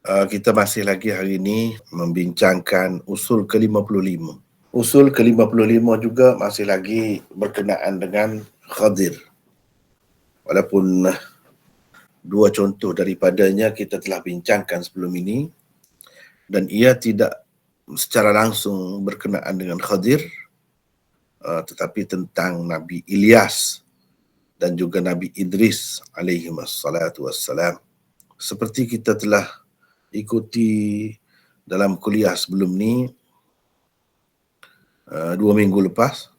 Kita masih lagi hari ini membincangkan usul ke-55. Usul ke-55 juga masih lagi berkenaan dengan Khadir. Walaupun dua contoh daripadanya kita telah bincangkan sebelum ini, dan ia tidak secara langsung berkenaan dengan Khadir, tetapi tentang Nabi Ilyas dan juga Nabi Idris alaihi wassalatu wassalam. Seperti kita telah ikuti dalam kuliah sebelum ni, 2 minggu lepas,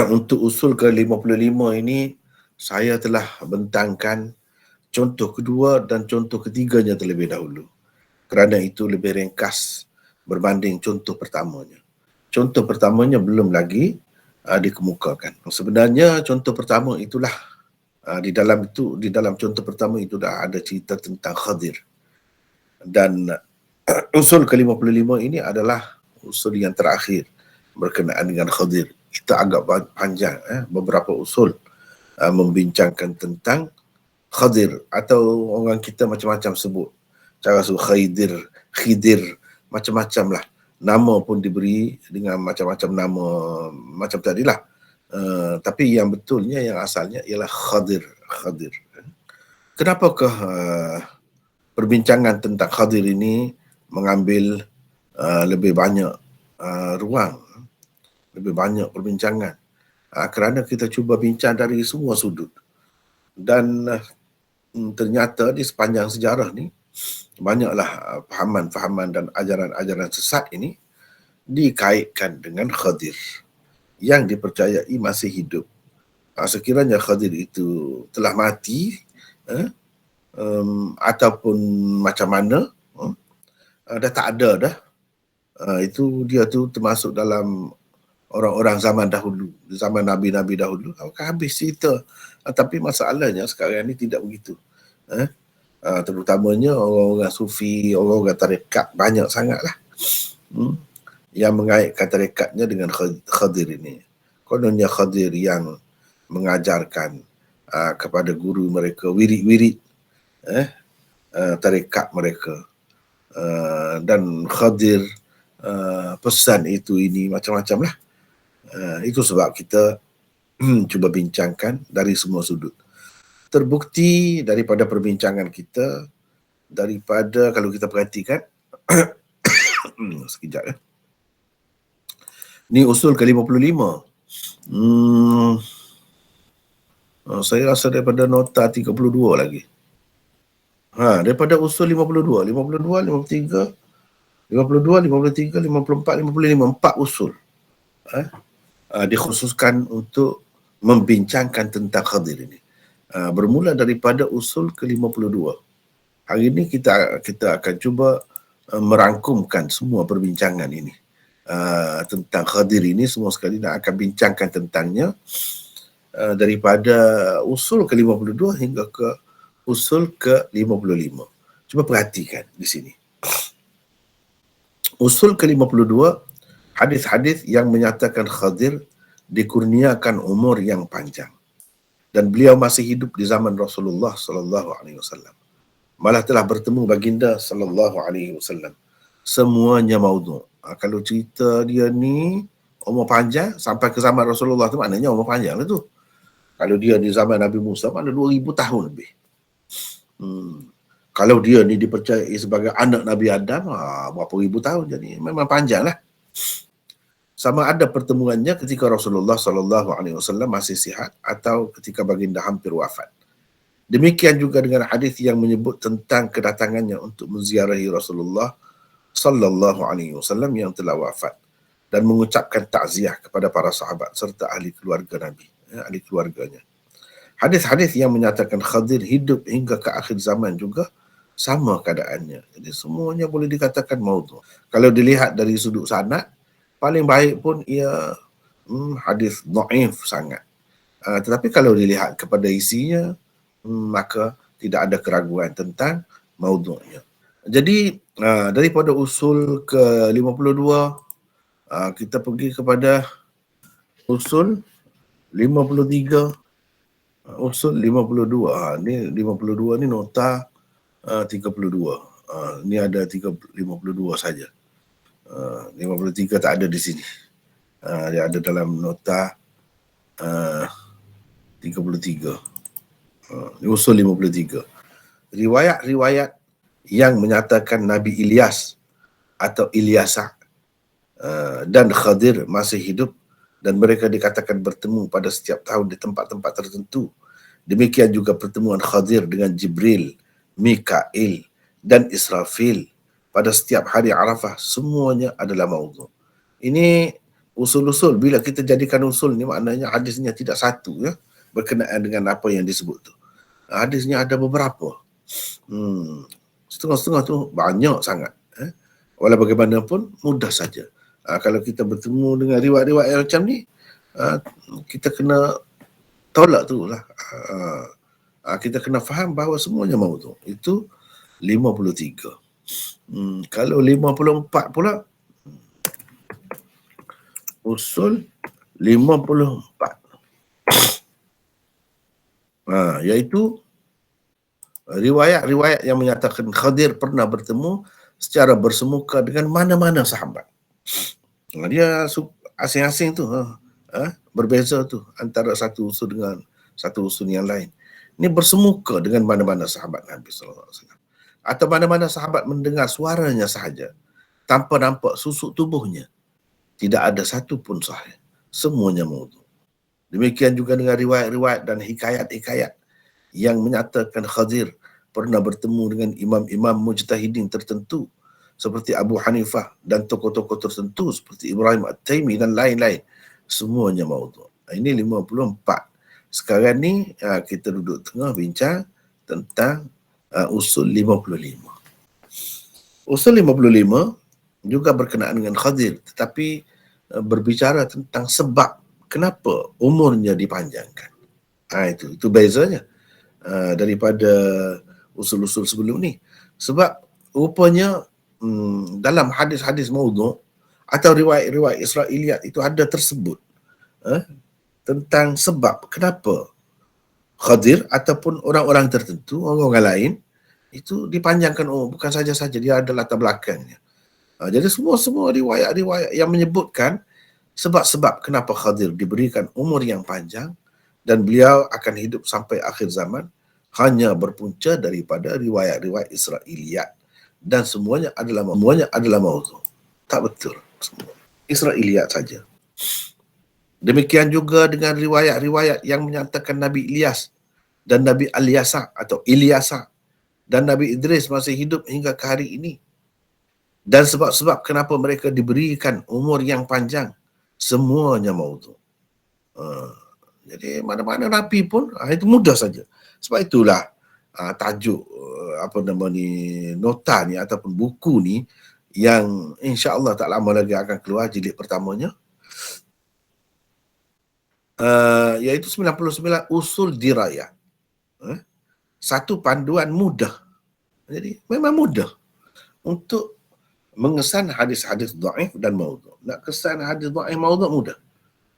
untuk usul ke-55 ini saya telah bentangkan contoh kedua dan contoh ketiganya terlebih dahulu. Kerana itu lebih ringkas berbanding contoh pertamanya. Contoh pertamanya belum lagi dikemukakan. Sebenarnya contoh pertama itulah, di dalam contoh pertama itu dah ada cerita tentang Khadir. Dan usul ke-55 ini adalah usul yang terakhir berkenaan dengan Khadir. Kita agak panjang, beberapa usul membincangkan tentang Khadir, atau orang kita macam-macam sebut. Cara sebut Khidir, macam-macam lah. Nama pun diberi dengan macam-macam nama macam tadilah. Tapi yang betulnya, yang asalnya ialah Khadir. Kenapakah perbincangan tentang Khadir ini mengambil lebih banyak ruang, lebih banyak perbincangan? Kerana kita cuba bincang dari semua sudut. Dan ternyata di sepanjang sejarah ni, banyaklah fahaman-fahaman dan ajaran-ajaran sesat ini dikaitkan dengan Khadir yang dipercayai masih hidup. Sekiranya Khadir itu telah mati, ataupun macam mana, dah tak ada dah, itu dia tu termasuk dalam orang-orang zaman dahulu, zaman Nabi-Nabi dahulu. Akan habis cerita. Tapi masalahnya sekarang ni tidak begitu. Terutamanya orang-orang sufi, orang-orang tarekat banyak sangatlah yang mengaitkan tarekatnya dengan Khadir ini. Kononnya Khadir yang mengajarkan kepada guru mereka wirid-wirid tarekat mereka, dan Khadir pesan itu ini macam-macam lah. Itu sebab kita cuba bincangkan dari semua sudut. Terbukti daripada perbincangan kita, daripada kalau kita perhatikan sekejap ya. Ni usul ke-55. Saya rasa daripada nota 32 lagi. Daripada usul 52, 53, 54, 55, 4 usul dikhususkan untuk membincangkan tentang Khadir ini. Bermula daripada usul ke-52. Hari ini kita akan cuba merangkumkan semua perbincangan ini tentang Khadir ini, semua sekali nak akan bincangkan tentangnya daripada usul ke-52 hingga ke usul ke-55. Cuba perhatikan di sini. Usul ke-52, hadis-hadis yang menyatakan Khadir dikurniakan umur yang panjang dan beliau masih hidup di zaman Rasulullah sallallahu alaihi wasallam. Malah telah bertemu baginda sallallahu alaihi wasallam. Semuanya maudhu'. Kalau cerita dia ni umur panjang sampai ke zaman Rasulullah tu, maknanya umur panjang lah tu. Kalau dia di zaman Nabi Musa, mana 2000 tahun lebih. Kalau dia ni dipercayai sebagai anak Nabi Adam, berapa ribu tahun, jadi memang panjang lah. Sama ada pertemuannya ketika Rasulullah sallallahu alaihi wasallam masih sihat atau ketika baginda hampir wafat. Demikian juga dengan hadis yang menyebut tentang kedatangannya untuk menziarahi Rasulullah sallallahu alaihi wasallam yang telah wafat dan mengucapkan takziah kepada para sahabat serta ahli keluarga Nabi, ahli keluarganya. Hadis-hadis yang menyatakan Khadir hidup hingga ke akhir zaman juga sama keadaannya. Jadi semuanya boleh dikatakan maudhu'. Kalau dilihat dari sudut sanad, paling baik pun ia hadis dhaif sangat. Tetapi kalau dilihat kepada isinya, maka tidak ada keraguan tentang maudhu'nya. Jadi daripada usul ke-52, kita pergi kepada usul 53. Usul 52. Ni 52 ni nota 32. Ni ada 52 saja. 53 tak ada di sini. Dia ada dalam nota 33. Usul 53. Riwayat-riwayat yang menyatakan Nabi Ilyas atau Ilyasa dan Khadir masih hidup dan mereka dikatakan bertemu pada setiap tahun di tempat-tempat tertentu. Demikian juga pertemuan Khadir dengan Jibril, Mikail dan Israfil pada setiap hari Arafah, semuanya adalah maudhu'. Ini usul-usul. Bila kita jadikan usul ni, maknanya hadisnya tidak satu ya, berkenaan dengan apa yang disebut tu. Hadisnya ada beberapa. Setengah-setengah tu banyak sangat. Walau bagaimanapun mudah saja. Kalau kita bertemu dengan riwayat-riwayat macam ni, kita kena tolak tu lah. Kita kena faham bahawa semuanya maudhu'. Itu 53. Kalau 54 pula, usul 54. Iaitu riwayat-riwayat yang menyatakan Khadir pernah bertemu secara bersemuka dengan mana-mana sahabat. Dia asing-asing tu berbeza tu antara satu usul dengan satu usul yang lain. Ini bersemuka dengan mana-mana sahabat Nabi SAW. Atau mana-mana sahabat mendengar suaranya sahaja tanpa nampak susuk tubuhnya. Tidak ada satu pun sahih. Semuanya maudhu'. Demikian juga dengan riwayat-riwayat dan hikayat-hikayat yang menyatakan Khadir pernah bertemu dengan imam-imam mujtahidin tertentu seperti Abu Hanifah dan tokoh-tokoh tertentu seperti Ibrahim At-Taimi dan lain-lain. Semuanya maudhu'. Ini 54. Sekarang ni kita duduk tengah bincang tentang usul 55. Usul 55 juga berkenaan dengan Khadir, tetapi berbicara tentang sebab kenapa umurnya dipanjangkan. Itu bezanya daripada usul-usul sebelum ni. Sebab rupanya dalam hadis-hadis maudhu' atau riwayat-riwayat Israiliyat itu ada tersebut tentang sebab kenapa Khadir ataupun orang-orang tertentu, orang-orang lain itu dipanjangkan umur. Bukan saja-saja, dia ada latar belakangnya. Jadi semua riwayat-riwayat yang menyebutkan sebab-sebab kenapa Khadir diberikan umur yang panjang dan beliau akan hidup sampai akhir zaman hanya berpunca daripada riwayat-riwayat Israiliyat dan semuanya adalah maudhu'. Tak betul semua. Israiliyat saja. Demikian juga dengan riwayat-riwayat yang menyatakan Nabi Ilyas dan Nabi Alyasa atau Ilyasa dan Nabi Idris masih hidup hingga ke hari ini. Dan sebab-sebab kenapa mereka diberikan umur yang panjang, semuanya maudhu'. Jadi mana-mana Nabi pun itu mudah saja. Sebab itulah tajuk nota ni ataupun buku ni yang insya-Allah tak lama lagi akan keluar jilid pertamanya. Iaitu 99 usul dirayah. Satu panduan mudah. Jadi memang mudah untuk mengesan hadis-hadis dhaif dan maudhu'. Nak kesan hadis dhaif maudhu' mudah.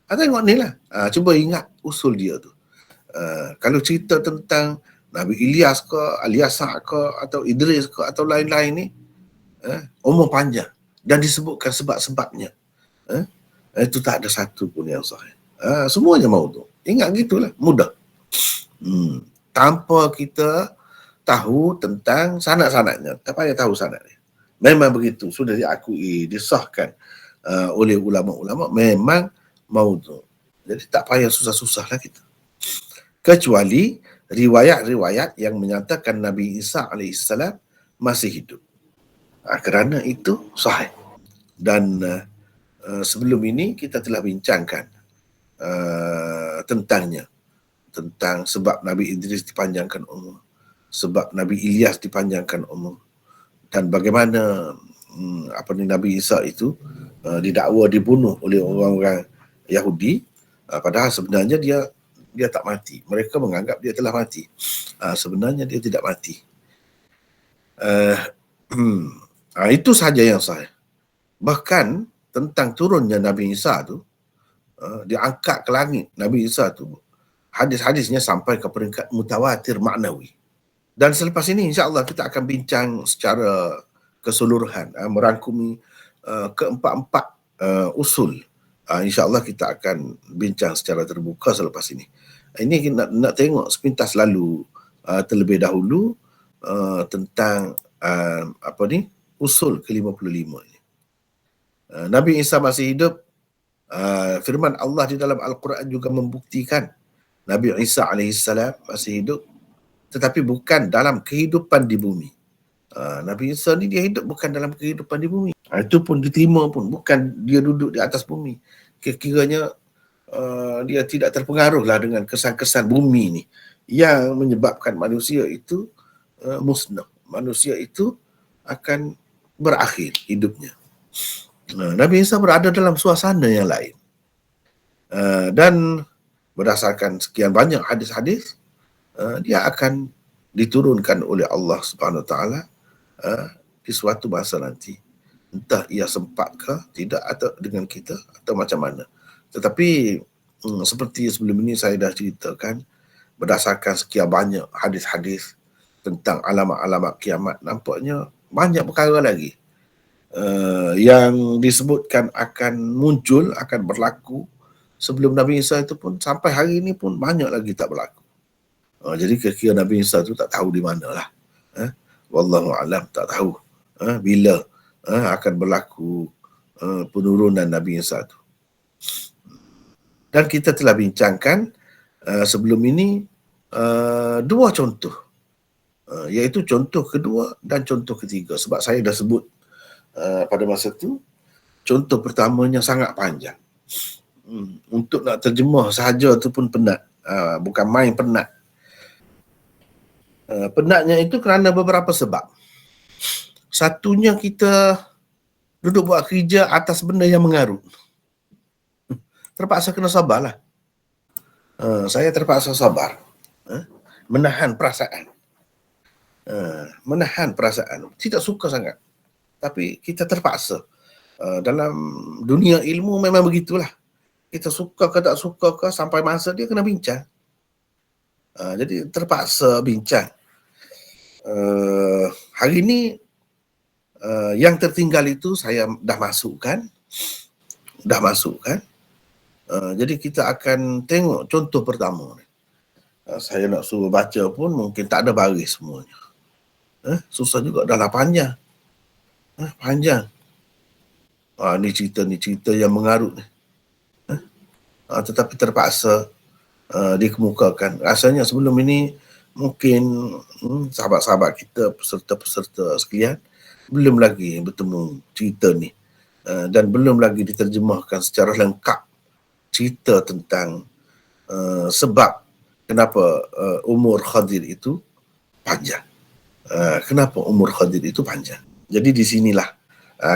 Tengok ni lah. Cuba ingat usul dia tu. Kalau cerita tentang Nabi Ilyas ke, Alyasa ke, atau Idris ke, atau lain-lain ni, umur panjang dan disebutkan sebab-sebabnya. Itu tak ada satu pun yang sahih. Semuanya maudhu'. Ingat gitulah, mudah. Tanpa kita tahu tentang sanad-sanadnya. Tak payah tahu sanadnya. Memang begitu, sudah diakui, disahkan oleh ulama-ulama, memang maudhu'. Jadi tak payah susah-susah lah kita. Kecuali riwayat-riwayat yang menyatakan Nabi Isa AS masih hidup. Kerana itu sahih. Dan sebelum ini kita telah bincangkan tentangnya. Tentang sebab Nabi Idris dipanjangkan umur. Sebab Nabi Ilyas dipanjangkan umur. Dan bagaimana Nabi Isa itu didakwa dibunuh oleh orang-orang Yahudi, padahal sebenarnya dia tak mati. Mereka menganggap dia telah mati. Sebenarnya dia tidak mati. Itu sahaja yang sahih. Bahkan tentang turunnya Nabi Isa tu, diangkat ke langit Nabi Isa tu, hadis-hadisnya sampai ke peringkat mutawatir maknawi. Dan selepas ini insya-Allah kita akan bincang secara keseluruhan, merangkumi keempat-empat usul. InsyaAllah kita akan bincang secara terbuka selepas ini. Ini nak tengok sepintas lalu terlebih dahulu tentang usul ke-55 ini. Nabi Isa masih hidup. Firman Allah di dalam Al-Quran juga membuktikan Nabi Isa alaihissalam masih hidup, tetapi bukan dalam kehidupan di bumi. Nabi Isa ni dia hidup bukan dalam kehidupan di bumi. Itu pun diterima pun, bukan dia duduk di atas bumi. Kira-kiranya dia tidak terpengaruhlah dengan kesan-kesan bumi ni yang menyebabkan manusia itu musnah. Manusia itu akan berakhir hidupnya. Nabi Isa berada dalam suasana yang lain. Dan berdasarkan sekian banyak hadis-hadis, dia akan diturunkan oleh Allah Subhanahu Wa Taala di suatu masa nanti. Entah ia sempat ke tidak atau dengan kita atau macam mana. Tetapi seperti sebelum ini saya dah ceritakan, berdasarkan sekian banyak hadis-hadis tentang alamat-alamat kiamat, nampaknya banyak perkara lagi yang disebutkan akan muncul, akan berlaku sebelum Nabi Isa itu pun, sampai hari ini pun banyak lagi tak berlaku. Jadi kira-kira Nabi Isa itu tak tahu di mana lah. Wallahu a'lam, tak tahu bila akan berlaku penurunan Nabi Isa itu. Dan kita telah bincangkan sebelum ini dua contoh, iaitu contoh kedua dan contoh ketiga. Sebab saya dah sebut pada masa itu, contoh pertamanya sangat panjang. Untuk nak terjemah sahaja tu pun penat. Bukan main penat. Penatnya itu kerana beberapa sebab. Satunya, kita duduk buat kerja atas benda yang mengarut. Terpaksa kena sabarlah. Saya terpaksa sabar. Menahan perasaan. Menahan perasaan. Tidak suka sangat. Tapi kita terpaksa. Dalam dunia ilmu memang begitulah. Kita suka ke tak suka ke, sampai masa dia kena bincang. Jadi terpaksa bincang. Hari ini yang tertinggal itu saya dah masukkan. Jadi kita akan tengok contoh pertama. Saya nak suruh baca pun mungkin tak ada baris semuanya. Susah juga, dah lah panjang. Panjang. Ni cerita yang mengarut ni. Tetapi terpaksa dikemukakan. Rasanya sebelum ini mungkin sahabat-sahabat kita, peserta-peserta sekalian, belum lagi bertemu cerita ni. Dan belum lagi diterjemahkan secara lengkap cerita tentang sebab kenapa umur Khadir itu panjang. Kenapa umur Khadir itu panjang. Jadi di sinilah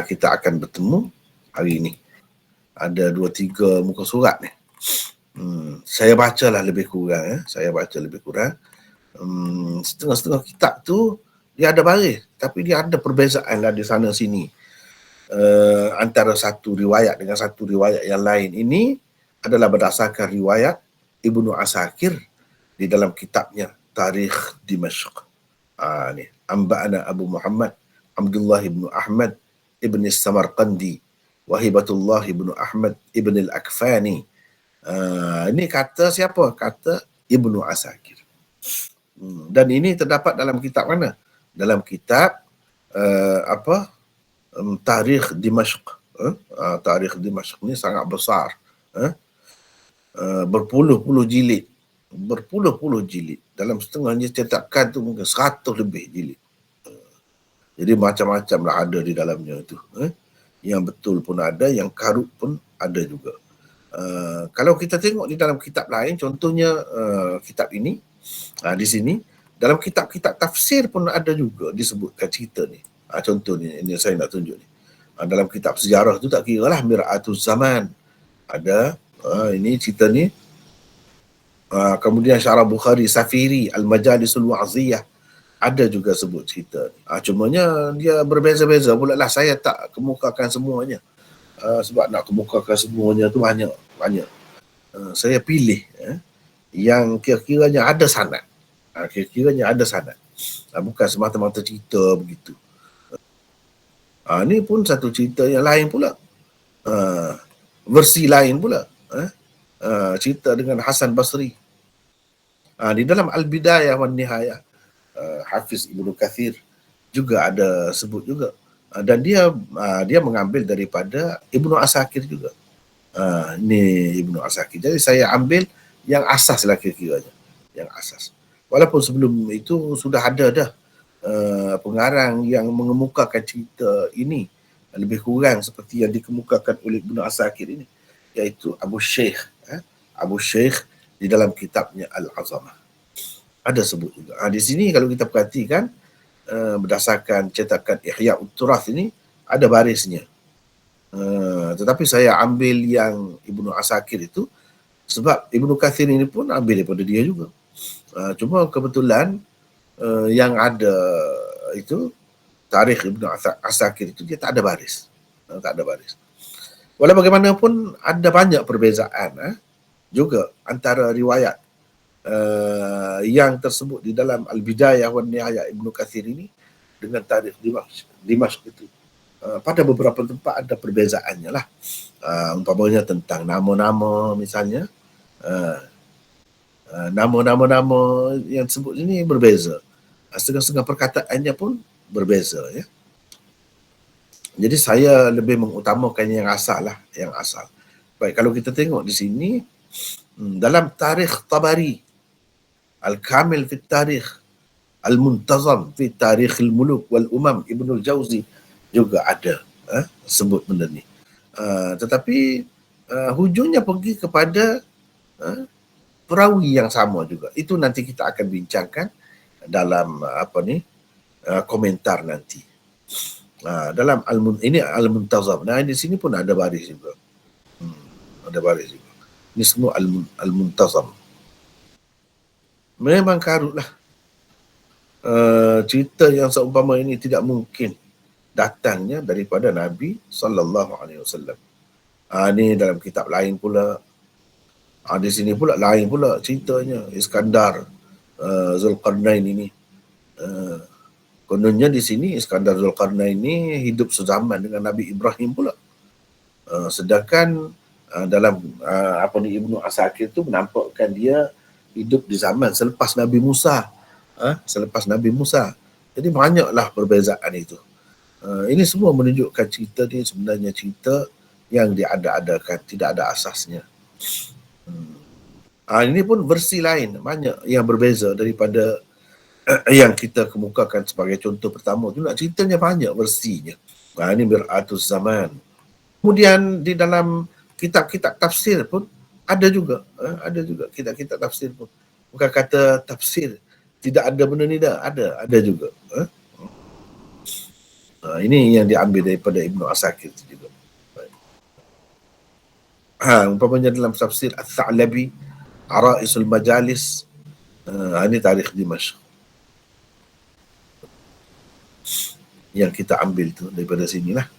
kita akan bertemu hari ini. Ada 2-3 muka surat ni. Saya bacalah lebih kurang. Saya baca lebih kurang. Setengah-setengah kitab tu dia ada baris, tapi dia ada perbezaan lah di sana sini. Antara satu riwayat dengan satu riwayat yang lain. Ini adalah berdasarkan riwayat Ibnu Asakir di dalam kitabnya Tarikh Dimashq. Ni Amba'ana Abu Muhammad Abdullah ibn Ahmad ibn Samarqandi Wahibatullah ibn Ahmad ibn al-Akfani. Ini kata siapa? Kata Ibnu Asakir. Dan ini terdapat dalam kitab mana? Dalam kitab Tarikh Dimashq. Tarikh Dimashq ni sangat besar. Berpuluh-puluh jilid. Berpuluh-puluh jilid. Dalam setengahnya cetakan tu mungkin 100 lebih jilid. Jadi macam-macam lah ada di dalamnya tu. Yang betul pun ada, yang karut pun ada juga. Kalau kita tengok di dalam kitab lain, contohnya kitab ini, di sini, dalam kitab-kitab tafsir pun ada juga disebutkan cerita ni. Contoh ni, ini saya nak tunjuk ni. Dalam kitab sejarah tu tak kira lah, Mir'atuz Zaman. Ada, ini cerita ni. Kemudian Syarah Bukhari, Safiri, Al-Majalisul Wa'ziyah. Ada juga sebut cerita ni. Cumanya dia berbeza-beza pula lah. Saya tak kemukakan semuanya. Sebab nak kemukakan semuanya tu banyak. Saya pilih yang kira-kiranya ada sanad. Kira-kiranya ada sanad. bukan semata-mata cerita begitu. Ini pun satu cerita yang lain pula, versi lain pula, cerita dengan Hasan Basri. Di dalam Al-Bidayah wan Nihayah, Hafiz Ibnu Kathir juga ada sebut juga. Dan dia mengambil daripada Ibnu Asakir juga. Ini Ibnu Asakir. Jadi saya ambil yang asas lah kira-kiranya. Yang asas. Walaupun sebelum itu sudah ada dah pengarang yang mengemukakan cerita ini lebih kurang seperti yang dikemukakan oleh Ibnu Asakir ini, iaitu Abu Syekh. Abu Syekh di dalam kitabnya Al-Azamah. Ada sebut juga. Di sini kalau kita perhatikan, berdasarkan cetakan Ihya Ut-Turath ini, ada barisnya. Tetapi saya ambil yang Ibnu Asakir itu sebab Ibnu Kathir ini pun ambil daripada dia juga. Cuma kebetulan yang ada itu tarikh Ibnu Asakir itu dia tak ada baris. Tak ada baris. Walau bagaimanapun ada banyak perbezaan juga antara riwayat yang tersebut di dalam Al-Bidayah wan Nihayah Ibnu Kathir ini dengan tarikh Dimashq itu. Pada beberapa tempat ada perbezaannya lah. Umpamanya tentang nama-nama misalnya. Nama-nama yang disebut ini berbeza. Setengah-setengah perkataannya pun berbeza, ya. Jadi saya lebih mengutamakan yang asal lah, yang asal. Baik, kalau kita tengok di sini dalam tarikh Tabari, Al-Kamil fi Tarikh, Al-Muntazam fi Tarikh Al-Muluk wal Umam, Ibnul Jauzi juga ada sebut benda ni. Tetapi hujungnya pergi kepada perawi yang sama juga. Itu nanti kita akan bincangkan dalam komentar nanti. Dalam ini Al-Muntazam. Nah, di sini pun ada baris juga. Ada baris juga. Ini semua Al-Muntazam. Memang karutlah. Cerita yang seumpama ini tidak mungkin datangnya daripada Nabi sallallahu alaihi wasallam. Ini dalam kitab lain pula. Di sini pula lain pula ceritanya. Iskandar Zulkarnain ini. Kononnya di sini Iskandar Zulkarnain ini hidup sezaman dengan Nabi Ibrahim pula. Sedangkan dalam Ibnu Asakir itu menampakkan dia hidup di zaman selepas Nabi Musa. Selepas Nabi Musa. Jadi banyaklah perbezaan itu. Ini semua menunjukkan cerita ni sebenarnya cerita yang diada-adakan, tidak ada asasnya. Ini pun versi lain, banyak yang berbeza daripada yang kita kemukakan sebagai contoh pertama. Itu nak ceritanya banyak versinya. Ini Mir'atus Zaman. Kemudian di dalam kitab-kitab tafsir pun ada juga. Ada juga kitab-kitab tafsir pun. Bukan kata tafsir tidak ada benda ni, dah ada juga. Ini yang diambil daripada Ibnu Asakir juga. Umpamanya dalam tafsir Al-Tha'labi, Ara'isul Majalis, ini tarikh Dimashq yang kita ambil tu daripada sinilah.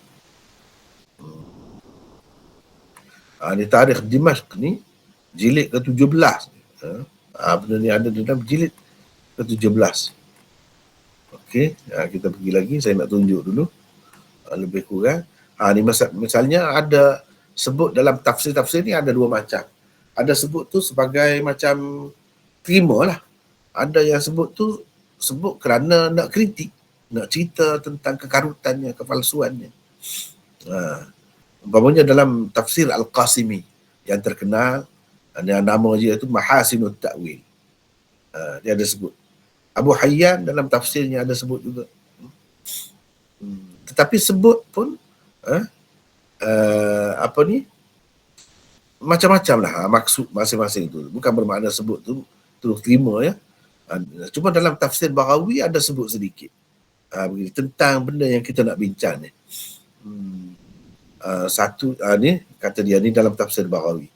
Ini tarikh Dimashq ni jilid ke-17. Benda ni ada dalam jilid ke-17. Okey, kita pergi lagi, saya nak tunjuk dulu lebih kurang. Ni misalnya ada sebut dalam tafsir-tafsir ni ada dua macam. Ada sebut tu sebagai macam terima lah. Ada yang sebut tu sebut kerana nak kritik, nak cerita tentang kekarutannya, kepalsuannya. Umpamanya dalam tafsir Al-Qasimi yang terkenal, nama dia itu Mahasinut Ta'wil. Dia ada sebut. Abu Hayyan dalam tafsirnya ada sebut juga. Tetapi sebut pun macam-macam lah maksud masing-masing itu. Bukan bermakna sebut tu terus terima, ya. Cuma dalam tafsir Baghawi ada sebut sedikit tentang benda yang kita nak bincang ni. Ni kata dia ni dalam tafsir Baghawi.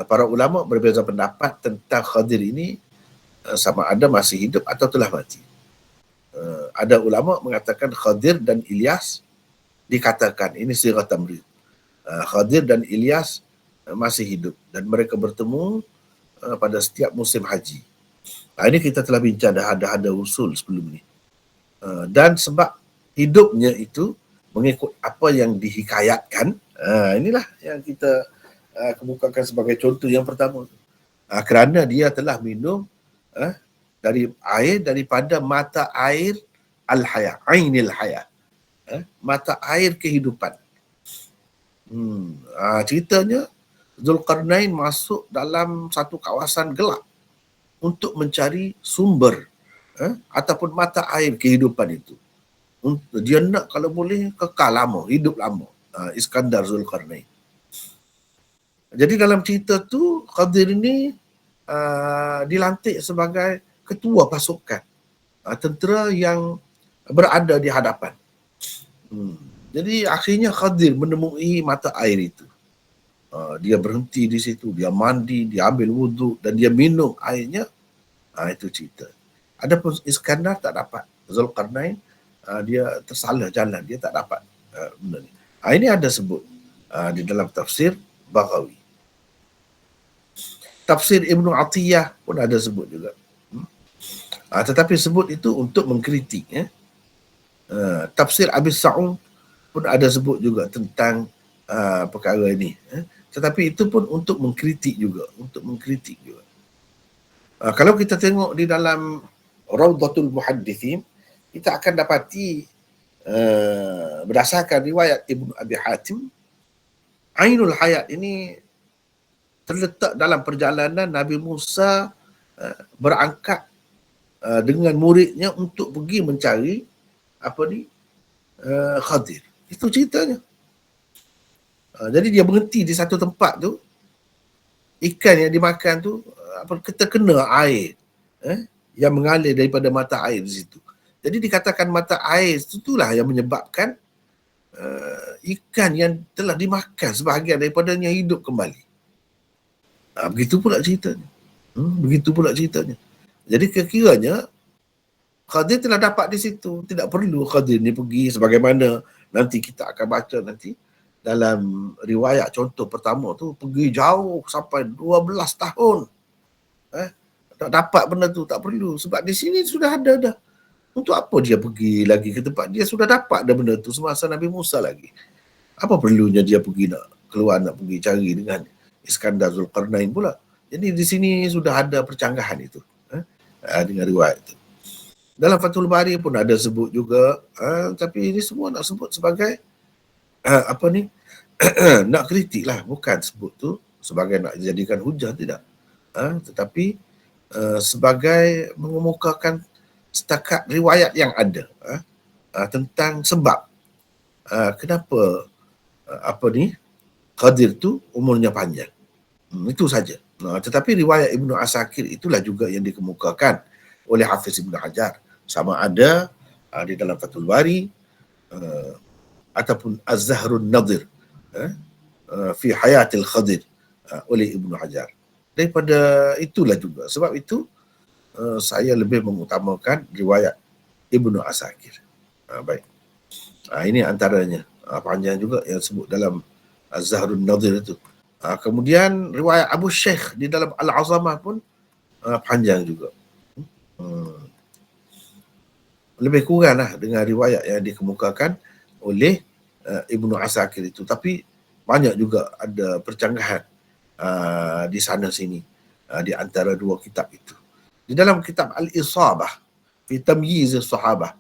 Para ulama berbeza pendapat tentang Khadir ini sama ada masih hidup atau telah mati. Ada ulama mengatakan Khadir dan Ilyas dikatakan, ini sirah tamrid. Khadir dan Ilyas masih hidup dan mereka bertemu pada setiap musim haji. Ini kita telah bincang, ada usul sebelum ni. Dan sebab hidupnya itu mengikut apa yang dihikayatkan, inilah yang kita kemukakan sebagai contoh yang pertama. Kerana dia telah minum dari air daripada mata air al-haya, ainil haya, mata air kehidupan. Ceritanya Zulkarnain masuk dalam satu kawasan gelap untuk mencari sumber ataupun mata air kehidupan itu. Dia nak kalau boleh kekal lama, hidup lama. Iskandar Zulkarnain. Jadi dalam cerita tu Khadir ini dilantik sebagai ketua pasukan tentera yang berada di hadapan. Jadi akhirnya Khadir menemui mata air itu. Dia berhenti di situ, dia mandi, dia ambil wuduk dan dia minum airnya. Itu cerita. Adapun Iskandar tak dapat. Zulkarnain dia tersalah jalan, dia tak dapat benda ni. Ini ada sebut di dalam tafsir Baghawi. Tafsir Ibnu Atiyah pun ada sebut juga. Tetapi sebut itu untuk mengkritik. Tafsir Abi Sa'ud pun ada sebut juga tentang perkara ini. Tetapi itu pun untuk mengkritik juga. Kalau kita tengok di dalam Rawdatul Muhaddithin, kita akan dapati berdasarkan riwayat Ibnu Abi Hatim, Ainul Hayat ini terletak dalam perjalanan Nabi Musa berangkat dengan muridnya untuk pergi mencari Khadir. Itu ceritanya. Jadi dia berhenti di satu tempat tu, ikan yang dimakan tu terkena air yang mengalir daripada mata air di situ. Jadi dikatakan mata air itulah yang menyebabkan ikan yang telah dimakan sebahagian daripadanya hidup kembali. Begitu pula ceritanya. Jadi kekiranya Khadir telah dapat di situ. Tidak perlu Khadir ni pergi sebagaimana nanti kita akan baca nanti dalam riwayat contoh pertama tu, pergi jauh sampai 12 tahun. Tak dapat benda tu, tak perlu. Sebab di sini sudah ada dah. Untuk apa dia pergi lagi ke tempat dia sudah dapat dah benda tu semasa Nabi Musa lagi. Apa perlunya dia pergi nak keluar nak pergi cari dengan Iskandar Zulkarnain pula. Jadi di sini sudah ada percanggahan itu dengan riwayat itu. Dalam Fathul Bari pun ada sebut juga, tapi ini semua nak sebut sebagai nak kritik lah, bukan sebut tu sebagai nak jadikan hujah, tidak. Tetapi sebagai mengemukakan setakat riwayat yang ada tentang sebab kenapa Khadir tu umurnya panjang. Itu saja. Tetapi riwayat Ibnu Asakir itulah juga yang dikemukakan oleh Hafiz Ibnu Hajar. Sama ada di dalam Fathul Bari ataupun Az-Zahrun Nadir fi Hayatil Khadir oleh Ibnu Hajar. Daripada itulah juga. Sebab itu saya lebih mengutamakan riwayat Ibnu Asakir. Baik. Ini antaranya. Panjang juga yang sebut dalam Az-Zahrun Nadir itu. Kemudian riwayat Abu Syekh di dalam Al-Azamah pun panjang juga. Lebih kurang lah dengan riwayat yang dikemukakan oleh Ibnu Asakir itu. Tapi banyak juga ada percanggahan di sana sini di antara dua kitab itu. Di dalam kitab Al-Isabah fi Tamyiz As-Sahabah,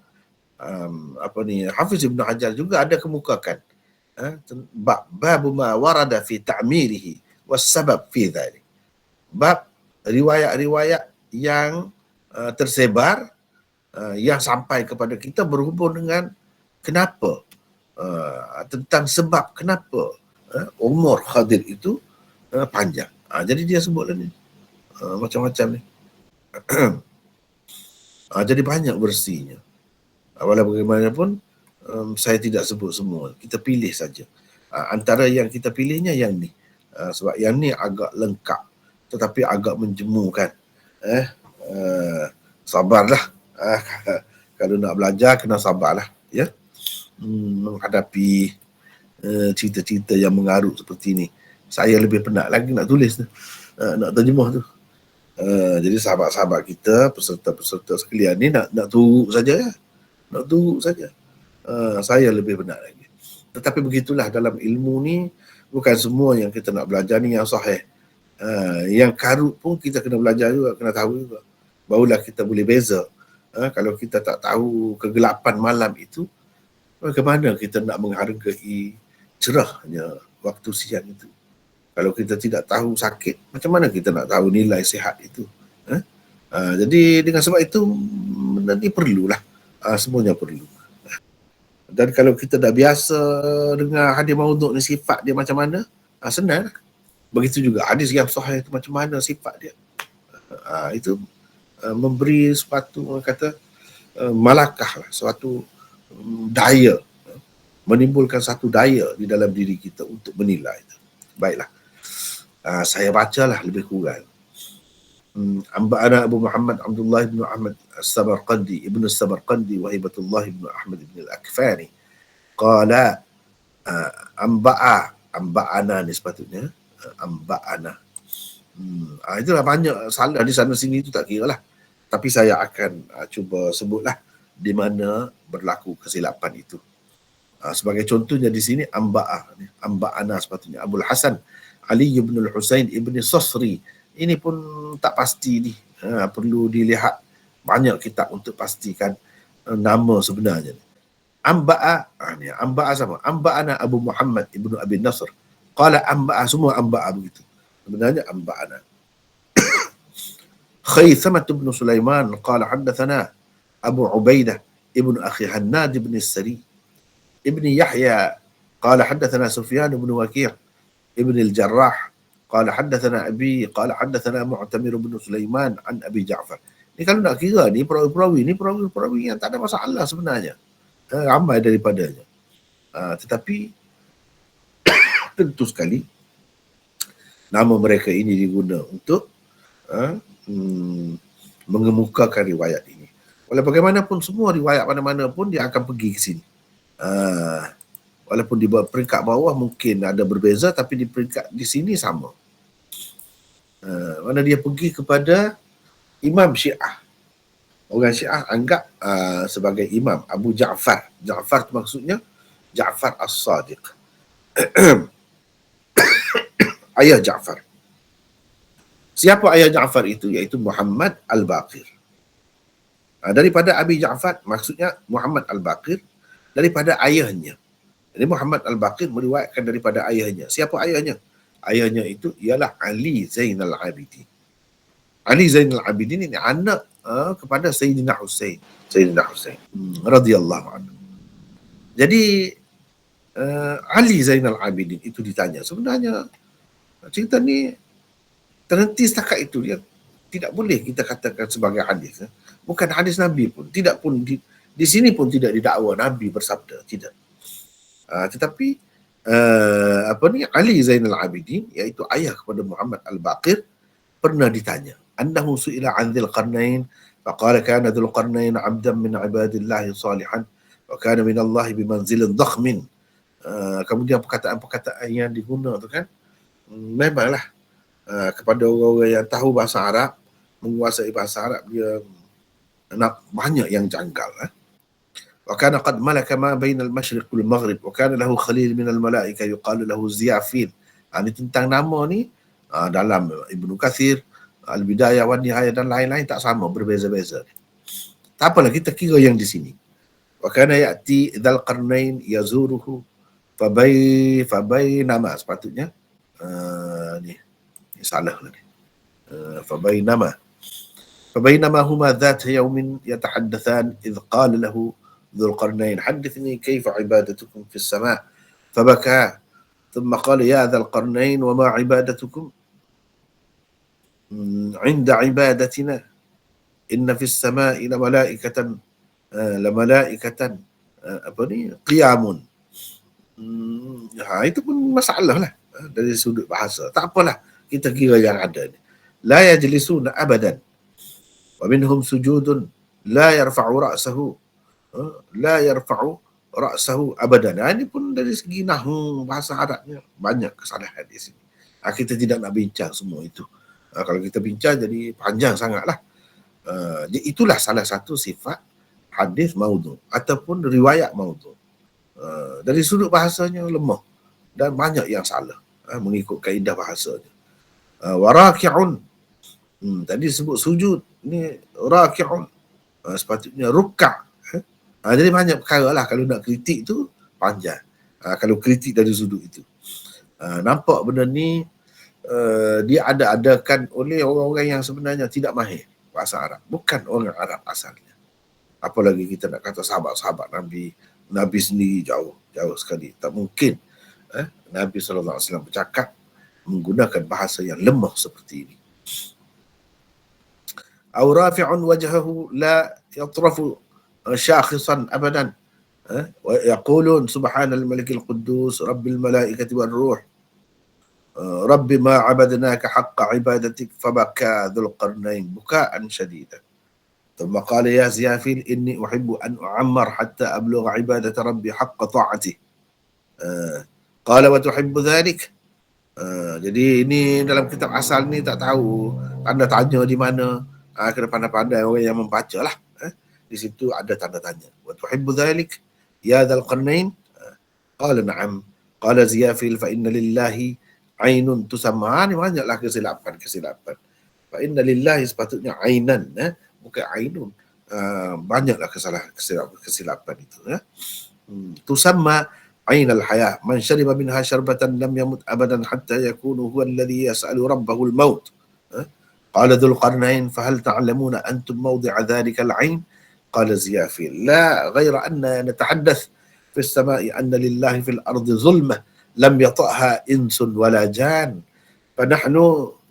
Hafiz Ibnu Hajar juga ada kemukakan bab ma warada fi ta'mirihi was sabab fi dhalik. Bab riwayat-riwayat yang tersebar yang sampai kepada kita berhubung dengan kenapa tentang sebab kenapa umur Khadir itu panjang. Jadi dia sebutlah ni macam-macam ni. Jadi banyak versinya. Walau bagaimanapun saya tidak sebut semua. Kita pilih saja. Antara yang kita pilihnya yang ni. Sebab yang ni agak lengkap tetapi agak menjemukan. Sabarlah. Kalau nak belajar kena sabarlah, ya. Menghadapi cerita-cerita yang mengarut seperti ni. Saya lebih penat lagi nak tulis tu. Nak terjemah tu. Jadi sahabat-sahabat kita, peserta-peserta sekalian ni nak turut saja ya. nak tunggu saja. Saya lebih benar lagi. Tetapi begitulah dalam ilmu ni, bukan semua yang kita nak belajar ni yang sahih. Yang karut pun kita kena belajar juga, kena tahu juga. Barulah kita boleh beza. Kalau kita tak tahu kegelapan malam itu, bagaimana kita nak menghargai cerahnya waktu siang itu? Kalau kita tidak tahu sakit, macam mana kita nak tahu nilai sihat itu? Jadi dengan sebab itu, nanti perlulah. Semuanya perlu. Dan kalau kita dah biasa dengar hadis maudhu ni sifat dia macam mana, senang. Begitu juga hadis yang sahih itu macam mana sifat dia. Itu memberi suatu, orang kata, malakah lah, suatu daya, menimbulkan satu daya di dalam diri kita untuk menilai itu. Baiklah. Saya bacalah lebih kurang. Anba'ana Abu Muhammad Abdullah bin Ahmad As-Samarqandi Ibn As-Samarqandi wa Hibatullah bin Ahmad bin Al-Akfani qala Anba'ana ni sepatutnya Anba'ana. Itulah banyak salah di sana sini, itu tak kira lah. Tapi saya akan cuba sebutlah di mana berlaku kesilapan itu. Sebagai contohnya di sini Anba'ana sepatutnya Abul Hasan Ali bin Al-Husain ibn Sasri. Ini pun tak pasti ni. Perlu dilihat banyak kitab untuk pastikan nama sebenarnya. Anba'a sama. Anba'ana Abu Muhammad ibn Abi Nasr. Qala anba'a, semua anba'a begitu. Sebenarnya anba'ana. Khaythamah bin Sulaiman qala haddathana Abu Ubaidah ibn Akhi Hannad ibn Sari ibn Yahya qala haddathana Sufyan ibn Waqi' ibn al-Jarrah قال حدثنا أبي قال حدثنا معتمر بن سليمان عن أبي جعفر. Ni kalau nak kira ni perawi-perawi yang tak ada masalah sebenarnya. Ramai daripadanya. Tetapi tentu sekali nama mereka ini diguna untuk mengemukakan riwayat ini. Walau bagaimanapun semua riwayat mana-mana pun dia akan pergi ke sini. Walaupun di peringkat bawah mungkin ada berbeza, tapi di peringkat di sini sama. Mana dia pergi kepada Imam Syiah. Orang Syiah anggap sebagai imam Abu Ja'far. Ja'far itu maksudnya Ja'far As-Sadiq. Ayah Ja'far. Siapa ayah Ja'far itu? Iaitu Muhammad Al-Baqir. Daripada Abi Ja'far maksudnya Muhammad Al-Baqir, daripada ayahnya. Jadi Muhammad Al-Baqir meriwayatkan daripada ayahnya. Siapa ayahnya? Ayahnya itu ialah Ali Zainal Abidin. Ali Zainal Abidin ini anak kepada Sayyidina Husain. Sayyidina Husain radhiyallahu anhu. Jadi Ali Zainal Abidin itu ditanya. Sebenarnya cerita ni terhenti setakat itu. Dia tidak boleh kita katakan sebagai hadis. Bukan hadis Nabi pun. Tidak pun di sini pun tidak didakwa Nabi bersabda. Tidak. Tetapi Ali Zainal Abidin, iaitu ayah kepada Muhammad Al-Baqir, pernah ditanya, annahu su'ila an Dzul Qarnain faqala kana Dzul Qarnain 'abdan min 'ibadillahi salihan wa kana min Allah bimanzilin dhakhmin. Kemudian perkataan-perkataan yang diguna tu kan, memanglah kepada orang-orang yang tahu bahasa Arab, menguasai bahasa Arab, dia banyak yang janggal. وكان قد ملك ما بين المشرق والمغرب وكان له خليل من الملائكة يقال له زيافين. Ini tentang nama ni dalam Ibnu Katsir, Al-Bidayah wan Nihayah dan lain-lain tak sama, berbeza-beza. Tak apalah, kita kira yang di sini. وكان يأتي Dzul Qarnain yazuruhu fabainama, sepatutnya ni salah lah ni. فبينما هما ذات يوم يتحدثان إذ قال له ذو القرنين حدثني كيف عبادتكم في السماء فبكى ثم قال يا ذا القرنين وما عبادتكم عند عبادتنا إن في السماء لملائكة قيام. Itu pun masalah lah dari sudut bahasa. Tak apalah, kita kira yang ada ni. La yajlisuna abadan wa minhum sujudun la yarfa'u ra'sahu abadan. Ini pun dari segi nahwu bahasa Arabnya banyak kesalahan di sini. Kita tidak nak bincang semua itu. Kalau kita bincang jadi panjang sangatlah. Itulah salah satu sifat hadis maudhu ataupun riwayat maudhu. Dari sudut bahasanya lemah dan banyak yang salah mengikut kaedah bahasanya. Waraki'un, tadi sebut sujud, ni raki'un, sepatutnya ruk'a. Jadi banyak perkara lah kalau nak kritik tu panjang. Kalau kritik dari sudut itu. Nampak benda ni dia ada-adakan oleh orang-orang yang sebenarnya tidak mahir bahasa Arab. Bukan orang Arab asalnya. Apalagi kita nak kata sahabat-sahabat Nabi sendiri jauh sekali. Tak mungkin Nabi SAW bercakap menggunakan bahasa yang lemah seperti ini. Aw rafi'un wajhahu la yatrafu syakhisan abadan. Wa yaqulun subhanal malikil quddus rabbil malaikati war ruh rabbi ma abadnaka haqqa ibadatik fabaka dhul qarnain bukaan syadidan. ثم قال يا زيافيل إني أحب أن أعمر حتى أبلغ عبادة ربي حق طاعته. قال وتحب ذلك. Jadi ini dalam kitab asal ni tak tahu tanda tanya di mana. Kena pandai-pandai orang yang membaca lah. Di situ ada tanda tanya. وتحب ذلك يا ذا القرنين. قال نعم. قال زيافيل فإن لله عين تسمى. Ini banyaklah kesilapan. فإن لله sepatutnya ainan, bukan ainun. Banyaklah kesilapan itu. Tusamma ain al-hayah. Man syariba minha syarbatan lam yamut abadan hatta yakunu huwa alladhi yas'alu rabbahu al-maut. Qala dhul qarnain fahal ta'lamuna antum mawdi'a dhalika al-ain? Qala ziyafil la ghayra anna natahaddath fi as-sama'i anna lillahi fil ardi zulmah lam yata'ha insun wala jan. فنحن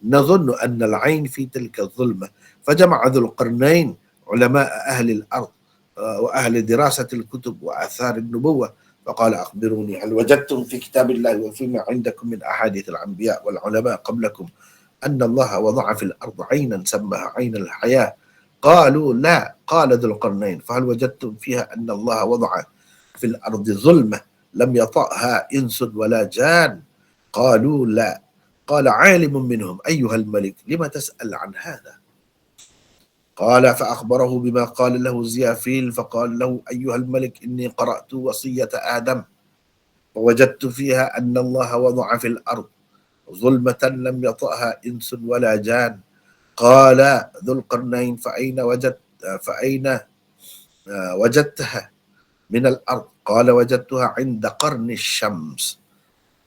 نظن أن العين في تلك الظلمة فجمع ذو القرنين علماء أهل الأرض وأهل دراسة الكتب وآثار النبوة فقال أخبروني هل وجدتم في كتاب الله وفيما عندكم من أحاديث الأنبياء والعلماء قبلكم أن الله وضع في الأرض عينا سماها عين الحياة؟ قالوا لا. قال ذو القرنين فهل وجدتم فيها أن الله وضع في الأرض ظلمة لم يطأها إنس ولا جان؟ قالوا لا. قال عالم منهم أيها الملك لما تسأل عن هذا؟ قال فأخبره بما قال له زيافيل فقال له أيها الملك إني قرأت وصية آدم ووجدت فيها أن الله وضع في الأرض ظلمة لم يطأها إنس ولا جان. قال ذو القرنين فأين وجدتها من الأرض؟ قال وجدتها عند قرن الشمس.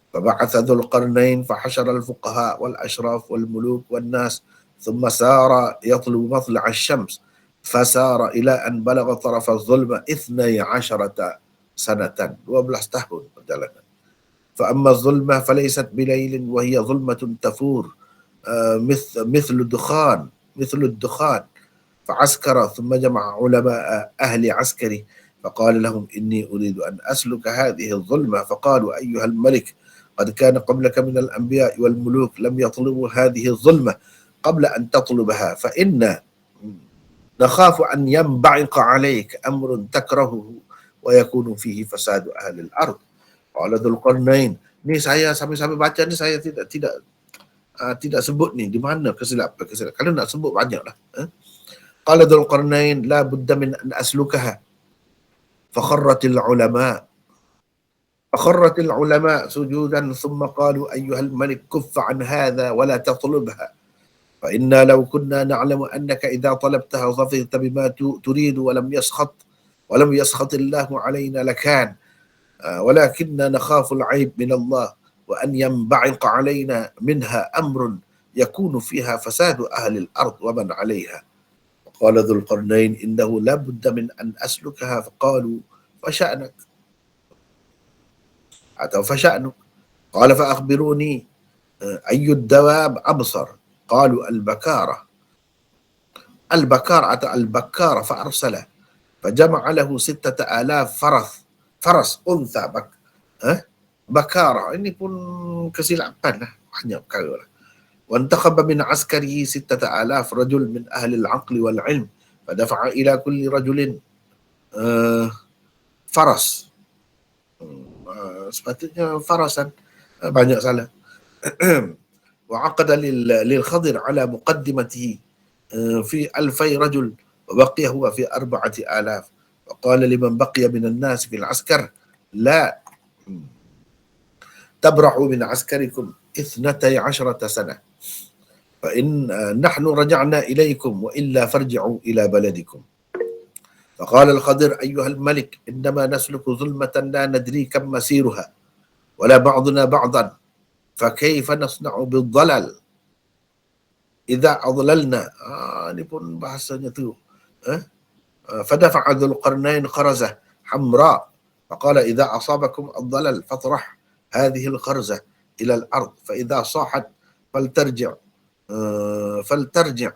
فبعث ذو القرنين فحشر الفقهاء والأشراف والملوك والناس ثم سار يطلب مطلع الشمس فسار إلى أن بلغ طرف الظلمة 12 سنة 12 tahun perjalanan. فأما الظلمة فليست بليل وهي ظلمة تفور مثل الدخان فعسكر ثم جمع علماء أهل عسكره فقال لهم إني أريد أن أسلك هذه الظلمة. فقالوا أيها الملك قد كان قبلك من الأنبياء والملوك لم يطلبوا هذه الظلمة قبل أن تطلبها فإن نخاف أن ينبعق عليك أمر تكرهه ويكون فيه فساد أهل الأرض. قال ذو القرنين, ni saya sambil baca ni saya tidak sebut ni di mana kesilapan. Kalau nak sebut banyaklah. قال ذو القرنين لا بد من أن أسلكها فخرت العلماء سجودا ثم قالوا أيها الملك كف عن هذا ولا تطلبها فإنا لو كنا نعلم أنك إذا طلبتها ظفرت بما تريد ولم يسخط الله علينا لكان ولكننا نخاف العيب من الله وأن ينبعق علينا منها أمر يكون فيها فساد أهل الأرض ومن عليها. قال ذو القرنين إنه لا بد من أن أسلكها. فقالوا فشأنك قال فأخبروني أي الدواب أبصر؟ قالوا البكار فأرسله فجمع له 6,000 فرس أنثى بكارة. Ini pun kesilapan lah, banyak perkara lah. وانتخب من عسكره 6,000 رجل من أهل العقل والعلم فدفع إلى كل رجل فرس. sepatutnya farasan, banyak salah. وعقد للخضر على مقدمته في 2,000 رجل وبقي هو في 4,000 وقال لمن بقي من الناس في العسكر لا تبرحوا من عسكركم 12 سنة فإن نحن رجعنا إليكم وإلا فارجعوا إلى بلدكم. فقال الخضر أيها الملك إنما نسلك ظلمة لا ندري كم مسيرها ولا بعضنا بعضا فكيف نصنع بالضلال إذا أضللنا. Ini pun bahasanya tu. فدفع ذو القرنين خرزة حمراء فقال إذا أصابكم الضلل فاطرح هذه الخرزة إلى الأرض فإذا صاحت فلترجع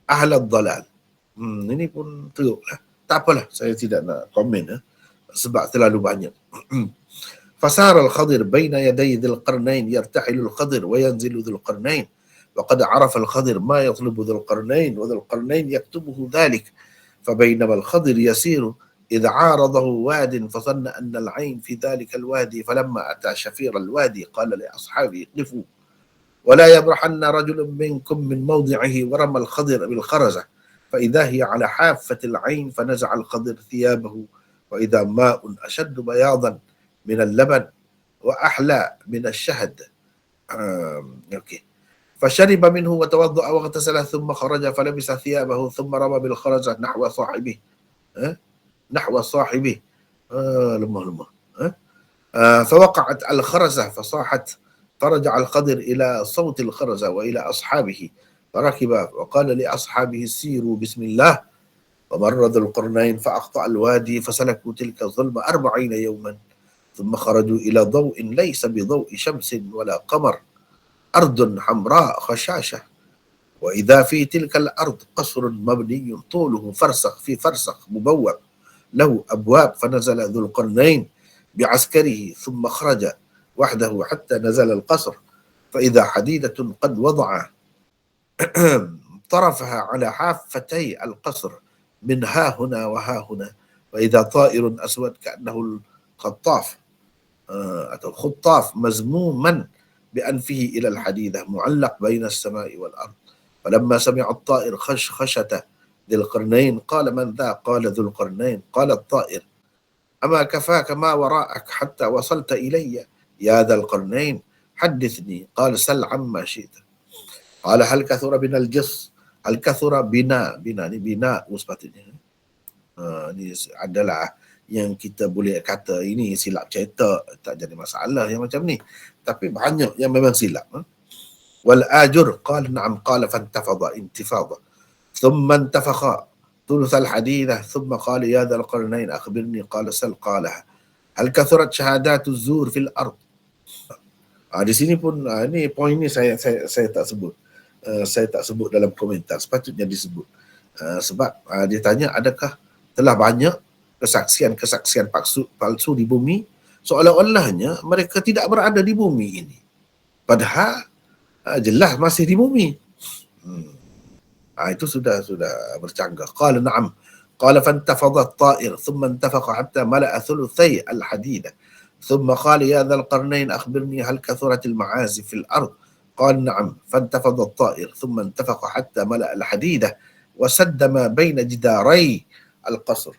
أهل الضلال. Ini pun teruk lah. Tak apalah, saya tidak nak komen sebab terlalu banyak. فسار الخضر بين يدي ذي القرنين يرتحل الخضر وينزل ذو القرنين وقد عرف الخضر ما يطلب ذو القرنين وذو القرنين يكتبه ذلك فبينما الخضر يسير إذ عارضه واد فظن أن العين في ذلك الوادي فلما أتى شفير الوادي قال لأصحابه اقفوا ولا يبرحن رجل منكم من موضعه ورمى الخضر بالخرزة فإذا هي على حافة العين فنزع الخضر ثيابه وإذا ماء أشد بياضا من اللبن وأحلى من الشهد. فشرب منه وتوضأ واغتسل ثم خرج فلبس ثيابه ثم رمى بالخرزة نحو صاحبه لمه فوقعت الخرزة فصاحت فرجع الخضر إلى صوت الخرزة وإلى أصحابه فركب وقال لأصحابه سيروا بسم الله ومر ذو القرنين فأخطأ الوادي فسلكوا تلك الظلمة 40 يوما ثم خرجوا إلى ضوء ليس بضوء شمس ولا قمر أرض حمراء خشاشة وإذا في تلك الأرض قصر مبني طوله فرسخ في فرسخ مبوب له أبواب فنزل ذو القرنين بعسكره ثم خرج وحده حتى نزل القصر فإذا حديدة قد وضع طرفها على حافتي القصر من ها هنا وها هنا وإذا طائر أسود كأنه الخطاف أو الخطاف مزموما بأنفه إلى الحديدة معلق بين السماء والأرض فلما سمع الطائر خشخشة ذي القرنين قال من ذا؟ قال ذو القرنين. قال الطائر أما كفاك ما وراءك حتى وصلت إلي يا ذا القرنين حدثني. قال سل عما شئت. قال هل كثر بنا الجص هل كثر بنا ni bina sepatutnya ni adalah yang kita boleh kata ini silap cetak, tak jadi masalah yang macam ni, tapi banyak yang memang silap. Wal ajur qala na'am qala fantafada intifada thumma intafakha thuluth al hadithah thumma qala ya dhal qarnain akhbirni qala sal qala hal kathurat shahadatu zur fil ard. Di sini pun ni poin ni saya tak sebut. Saya tak sebut dalam komentar, sepatutnya disebut. Sebab dia tanya adakah telah banyak kesaksian-kesaksian palsu di bumi, seolah-olahnya mereka tidak berada di bumi ini. Padahal jelas masih di bumi. Itu sudah bercanggah. Qala na'am. Qala fantafadha at-ta'ir thumma intafaqa hatta mala'a thuluthai al-hadida. Thumma qala ya dhal qarnain akhbirni hal kathurat al-ma'azif fil ard. قال نعم فانتفض الطائر ثم انتفق حتى ملأ الحديدة وسد ما بين جداري القصر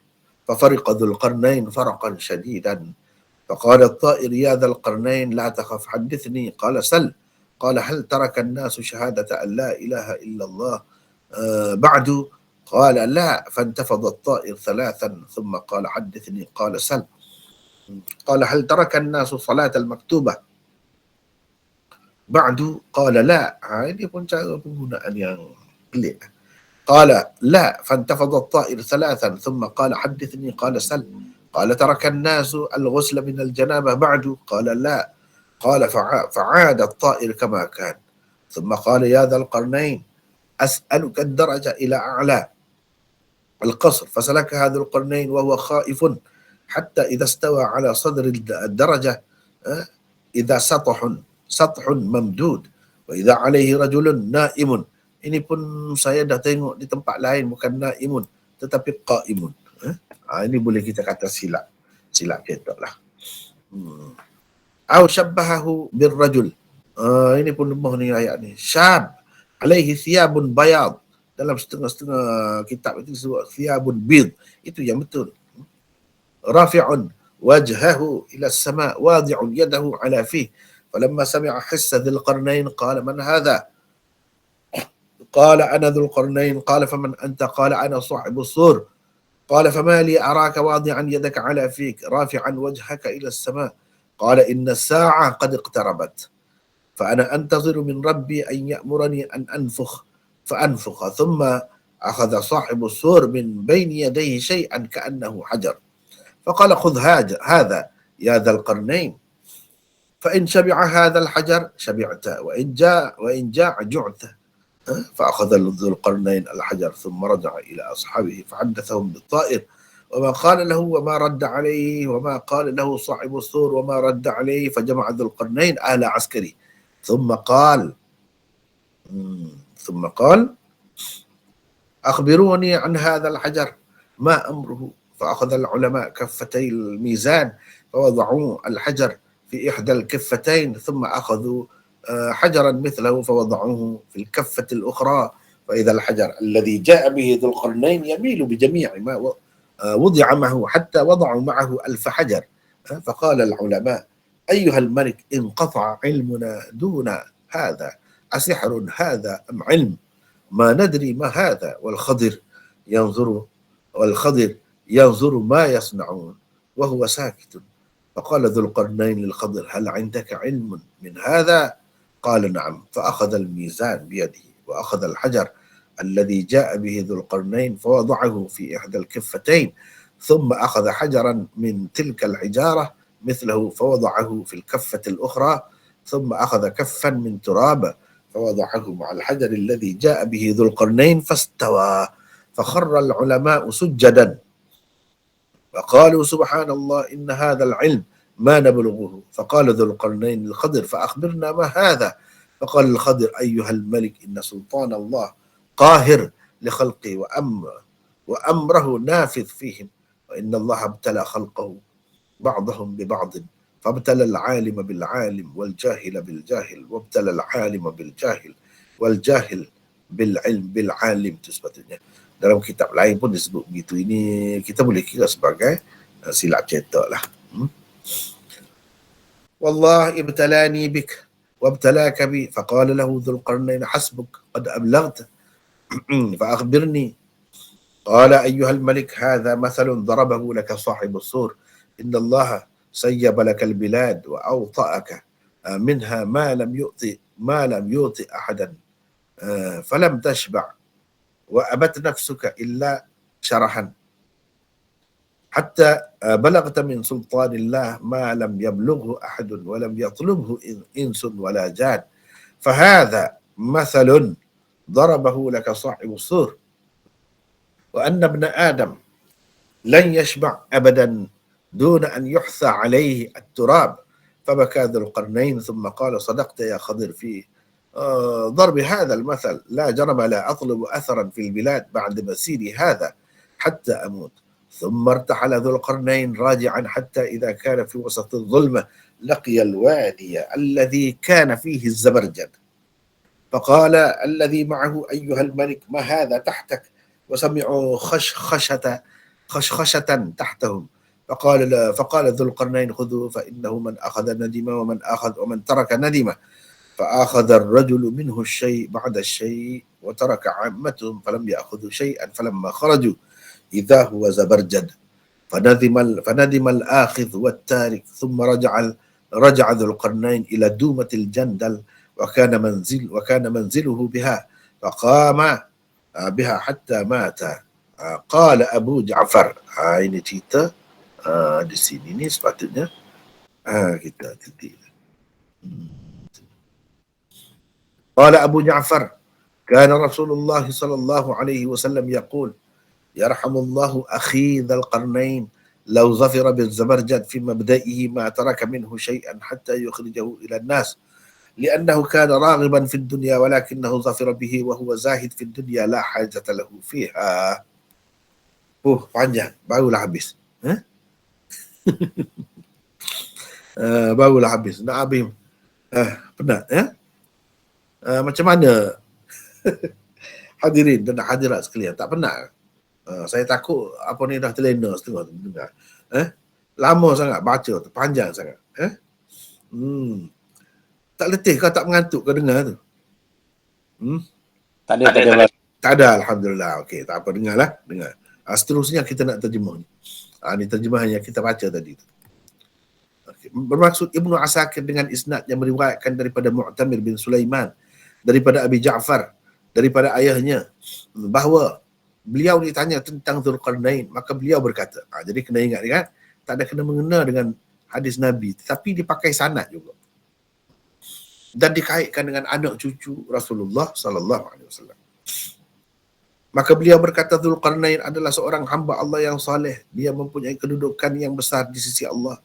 ففرق ذو القرنين فرقا شديدا فقال الطائر يا ذا القرنين لا تخف حدثني. قال سل. قال هل ترك الناس شهادة أن لا إله إلا الله بعد؟ قال لا. فانتفض الطائر ثلاثا ثم قال حدثني. قال سل. قال هل ترك الناس صلاة المكتوبة بعد؟ قال لا. ini pun cara penggunaan yang pelik. قال لا. فانتفض الطائر ثلاثا ثم قال حدثني. قال سل. قال ترك الناس الغسل من الجنابة بعد؟ قال لا. قال فعاد الطائر كما كان ثم قال يا ذا القرنين أسألك الدرجة إلى أعلى القصر فسلكها ذو القرنين وهو خائف حتى إذا استوى على صدر الدرجة إذا سطح ممدود وإذا عليه رجل نائم. Ini pun saya dah tengok di tempat lain, bukan naimun tetapi qaimun. Ini boleh kita kata silap cetak lah. Au syabbahahu birrajul. Ini pun lemah ni ayat ni. Syab alaihi thiyabun bayad dalam setengah-setengah kitab itu disebut thiyabun bid, itu yang betul. Rafi'un wajhahu ila as-sama' wadi'un yadahu ala fih falamma sami'a hissa dhil qarnain qala man hadha قال أنا ذو القرنين قال فمن أنت قال أنا صاحب الصور قال فما لي أراك واضعا يدك على فيك رافعا وجهك إلى السماء قال إن الساعة قد اقتربت فأنا أنتظر من ربي أن يأمرني أن أنفخ فأنفخ ثم أخذ صاحب الصور من بين يديه شيئا كأنه حجر فقال خذ هذا يا ذا القرنين فإن شبع هذا الحجر شبعت وإن جاع جعت فأخذ ذو القرنين الحجر ثم رجع إلى أصحابه فحدثهم بالطائر وما قال له وما رد عليه وما قال له صاحب الثور وما رد عليه فجمع ذو القرنين أهل عسكري ثم قال أخبروني عن هذا الحجر ما أمره فأخذ العلماء كفتي الميزان فوضعوا الحجر في إحدى الكفتين ثم أخذوا حجرا مثله فوضعوه في الكفة الأخرى فإذا الحجر الذي جاء به ذو القرنين يميل بجميع ما وضع معه حتى وضعوا معه 1000 حجر فقال العلماء أيها الملك انقطع علمنا دون هذا أسحر هذا أم علم ما ندري ما هذا والخضر ينظر ما يصنعون وهو ساكت فقال ذو القرنين للخضر هل عندك علم من هذا قال نعم فأخذ الميزان بيده وأخذ الحجر الذي جاء به ذو القرنين فوضعه في إحدى الكفتين ثم أخذ حجرا من تلك الحجارة مثله فوضعه في الكفة الأخرى ثم أخذ كفا من تراب فوضعه مع الحجر الذي جاء به ذو القرنين فاستوى فخر العلماء سجدا فقالوا سبحان الله إن هذا العلم ما نبلغه فقال ذو القرنين للخضر فأخبرنا ما هذا فقال الخضر أيها الملك إن سلطان الله قاهر لخلقه وأمره نافذ فيهم وإن الله ابتلى خلقه بعضهم ببعض فابتلى العالم بالعالم والجاهل بالجاهل وابتلى العالم بالجاهل والجاهل بالعالم itu sepatutnya. Dalam kitab lain pun disebut begitu. Ini kita boleh kira sebagai silap cetak lah. والله ابتلاني بك وابتلاك بي فقال له ذو القرنين حسبك قد أبلغت فأخبرني قال أيها الملك هذا مثل ضربه لك صاحب السور إن الله سيب لك البلاد وأوطأك منها ما لم يؤت أحدا فلم تشبع وأبت نفسك إلا شرحا حتى بلغت من سلطان الله ما لم يبلغه أحد ولم يطلبه إنس ولا جان فهذا مثل ضربه لك صاحب السور وأن ابن آدم لن يشبع أبدا دون أن يحثى عليه التراب فبكى ذو القرنين ثم قال صدقت يا خضر في ضرب هذا المثل لا جرم لا أطلب أثرا في البلاد بعد مسيري هذا حتى أموت ثم ارتحل ذو القرنين راجعا حتى إذا كان في وسط الظلمة لقي الوادي الذي كان فيه الزبرجد فقال الذي معه أيها الملك ما هذا تحتك وسمعوا خشخشة تحتهم فقال ذو القرنين خذوا فإنه من أخذ ندم ومن ترك ندم فأخذ الرجل منه الشيء بعد الشيء وترك عامتهم فلم يأخذوا شيئا فلما خرجوا إذا هو زبرجد فندم الآخذ والتارك ثم رجع ذو القرنين إلى دومة الجندل وكان منزله بها فقام بها حتى مات قال أبو جعفر ini cerita di sini ni sepatutnya kita titik. قال أبو جعفر كان رسول الله صلى الله عليه وسلم يقول يرحم الله أخي ذا القرنين لو ظفر بالزبرجد في مبدئه ما ترك منه شيئا حتى يخرجه إلى الناس لأنه كان راغبا في الدنيا ولكنه ظفر به وهو زاهد في الدنيا لا حاجة له فيها. Panjang, barulah habis. Barulah habis. Nak habis. Penat ya? Macam mana Hadirin dan hadirat sekalian, tak penat. Saya takut apa ni dah terlena setengah tu dengar. Lama sangat baca tu, panjang sangat. Tak letih kau, tak mengantuk kau dengar tu? Tak ada. Tak ada, alhamdulillah. Okey, tak apa, dengarlah, dengar. Seterusnya kita nak terjemah ni. Ni terjemahan yang kita baca tadi tu. Okay. Bermaksud Ibnu Asakir dengan isnad yang meriwayatkan daripada Mu'tamir bin Sulaiman, daripada Abi Ja'far, daripada ayahnya, bahawa beliau ditanya tentang Dzulqarnain, maka beliau berkata, jadi kena ingat kan, tak ada kena mengena dengan hadis Nabi, tetapi dipakai sanad juga dan dikaitkan dengan anak cucu Rasulullah sallallahu alaihi wasallam. Maka beliau berkata, Dzulqarnain adalah seorang hamba Allah yang saleh. Dia mempunyai kedudukan yang besar di sisi Allah.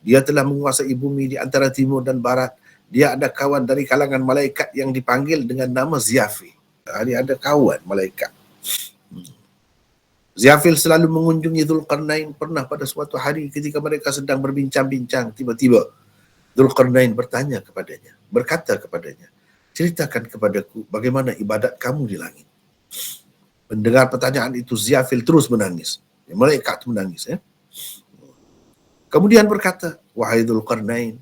Dia telah menguasai bumi di antara timur dan barat. Dia ada kawan dari kalangan malaikat yang dipanggil dengan nama Ziyafil. Dia ada kawan malaikat. Ziyafil selalu mengunjungi Dzulqarnain. Pernah pada suatu hari ketika mereka sedang berbincang-bincang, tiba-tiba Dzulqarnain bertanya kepadanya, berkata kepadanya, ceritakan kepadaku bagaimana ibadat kamu di langit. Mendengar pertanyaan itu, Ziyafil terus menangis. Malaikat menangis. Kemudian berkata, wahai Dzulqarnain,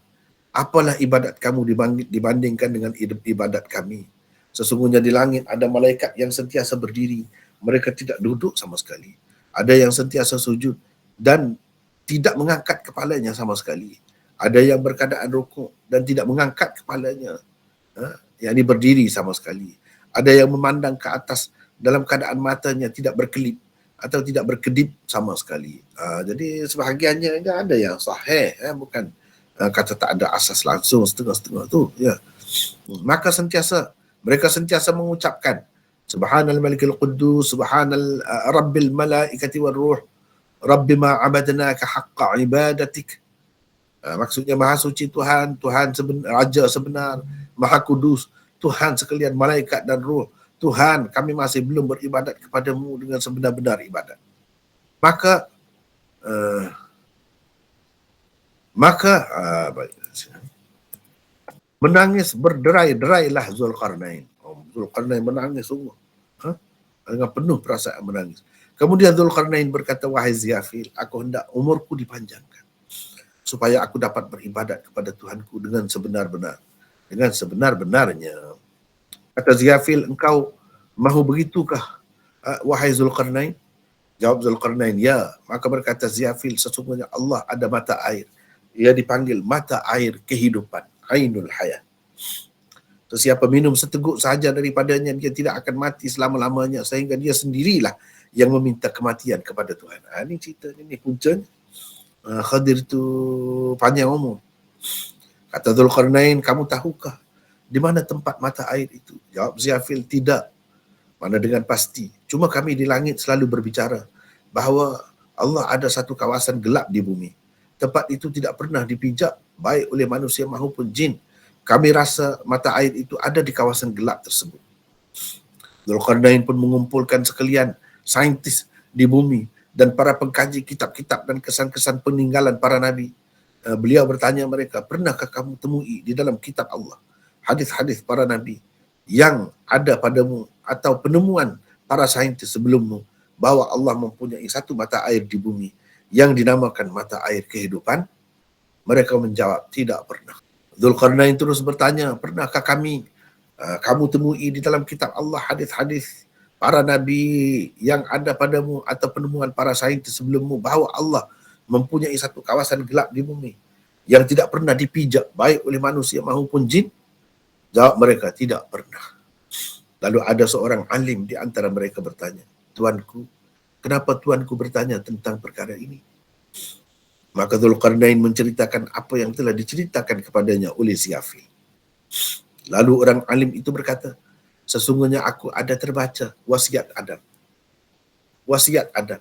apalah ibadat kamu dibandingkan dengan ibadat kami? Sesungguhnya di langit ada malaikat yang sentiasa berdiri. Mereka tidak duduk sama sekali. Ada yang sentiasa sujud dan tidak mengangkat kepalanya sama sekali. Ada yang berkeadaan rukuk dan tidak mengangkat kepalanya. Yang berdiri sama sekali. Ada yang memandang ke atas dalam keadaan matanya tidak berkelip atau tidak berkedip sama sekali. Jadi sebahagiannya ada yang sahih, bukan kata tak ada asas langsung setengah-setengah tu. Ya. Maka mereka sentiasa mengucapkan Subhanal Malikil Quddus, Subhanal Rabbil Malaikati wal Ruh, Rabbi ma abadnaka haqqa ibadatik. Maksudnya Maha Suci Tuhan, Tuhan Raja sebenar, Maha Kudus, Tuhan sekalian malaikat dan ruh. Tuhan, kami masih belum beribadat kepadamu dengan sebenar-benar ibadat. Menangis berderai-derailah Dzulqarnain. Dzulqarnain menangis sungguh. Dengan penuh perasaan menangis. Kemudian Dzulqarnain berkata, wahai Ziyafil, aku hendak umurku dipanjangkan supaya aku dapat beribadat kepada Tuhanku dengan sebenar-benar. Dengan sebenar-benarnya. Kata Ziyafil, engkau mahu begitukah, wahai Dzulqarnain? Jawab Dzulqarnain, ya. Maka berkata Ziyafil, sesungguhnya Allah ada mata air. Ia dipanggil mata air kehidupan, Ainul Hayat. Sesiapa minum seteguk sahaja daripadanya, dia tidak akan mati selama-lamanya, sehingga dia sendirilah yang meminta kematian kepada Tuhan. Ini cerita ini puncanya. Khadir itu panjang umum. Kata Dzulqarnain, kamu tahukah di mana tempat mata air itu? Jawab Ziyafil, tidak. Mana dengan pasti. Cuma kami di langit selalu berbicara bahawa Allah ada satu kawasan gelap di bumi. Tempat itu tidak pernah dipijak baik oleh manusia maupun jin. Kami rasa mata air itu ada di kawasan gelap tersebut. Dzulqarnain pun mengumpulkan sekalian saintis di bumi dan para pengkaji kitab-kitab dan kesan-kesan peninggalan para nabi. Beliau bertanya mereka, pernahkah kamu temui di dalam kitab Allah hadis-hadis para nabi yang ada padamu atau penemuan para saintis sebelummu bahawa Allah mempunyai satu mata air di bumi yang dinamakan mata air kehidupan? Mereka menjawab, tidak pernah. Dzulqarnain terus bertanya, pernahkah kamu temui di dalam kitab Allah hadis-hadis para nabi yang ada padamu atau penemuan para saintis sebelummu bahawa Allah mempunyai satu kawasan gelap di bumi yang tidak pernah dipijak baik oleh manusia maupun jin? Jawab mereka, tidak pernah. Lalu ada seorang alim di antara mereka bertanya, Tuanku, kenapa Tuanku bertanya tentang perkara ini? Maka Dzulqarnain menceritakan apa yang telah diceritakan kepadanya oleh Ziyafil. Lalu orang alim itu berkata, sesungguhnya aku ada terbaca wasiat Adam. Wasiat Adam.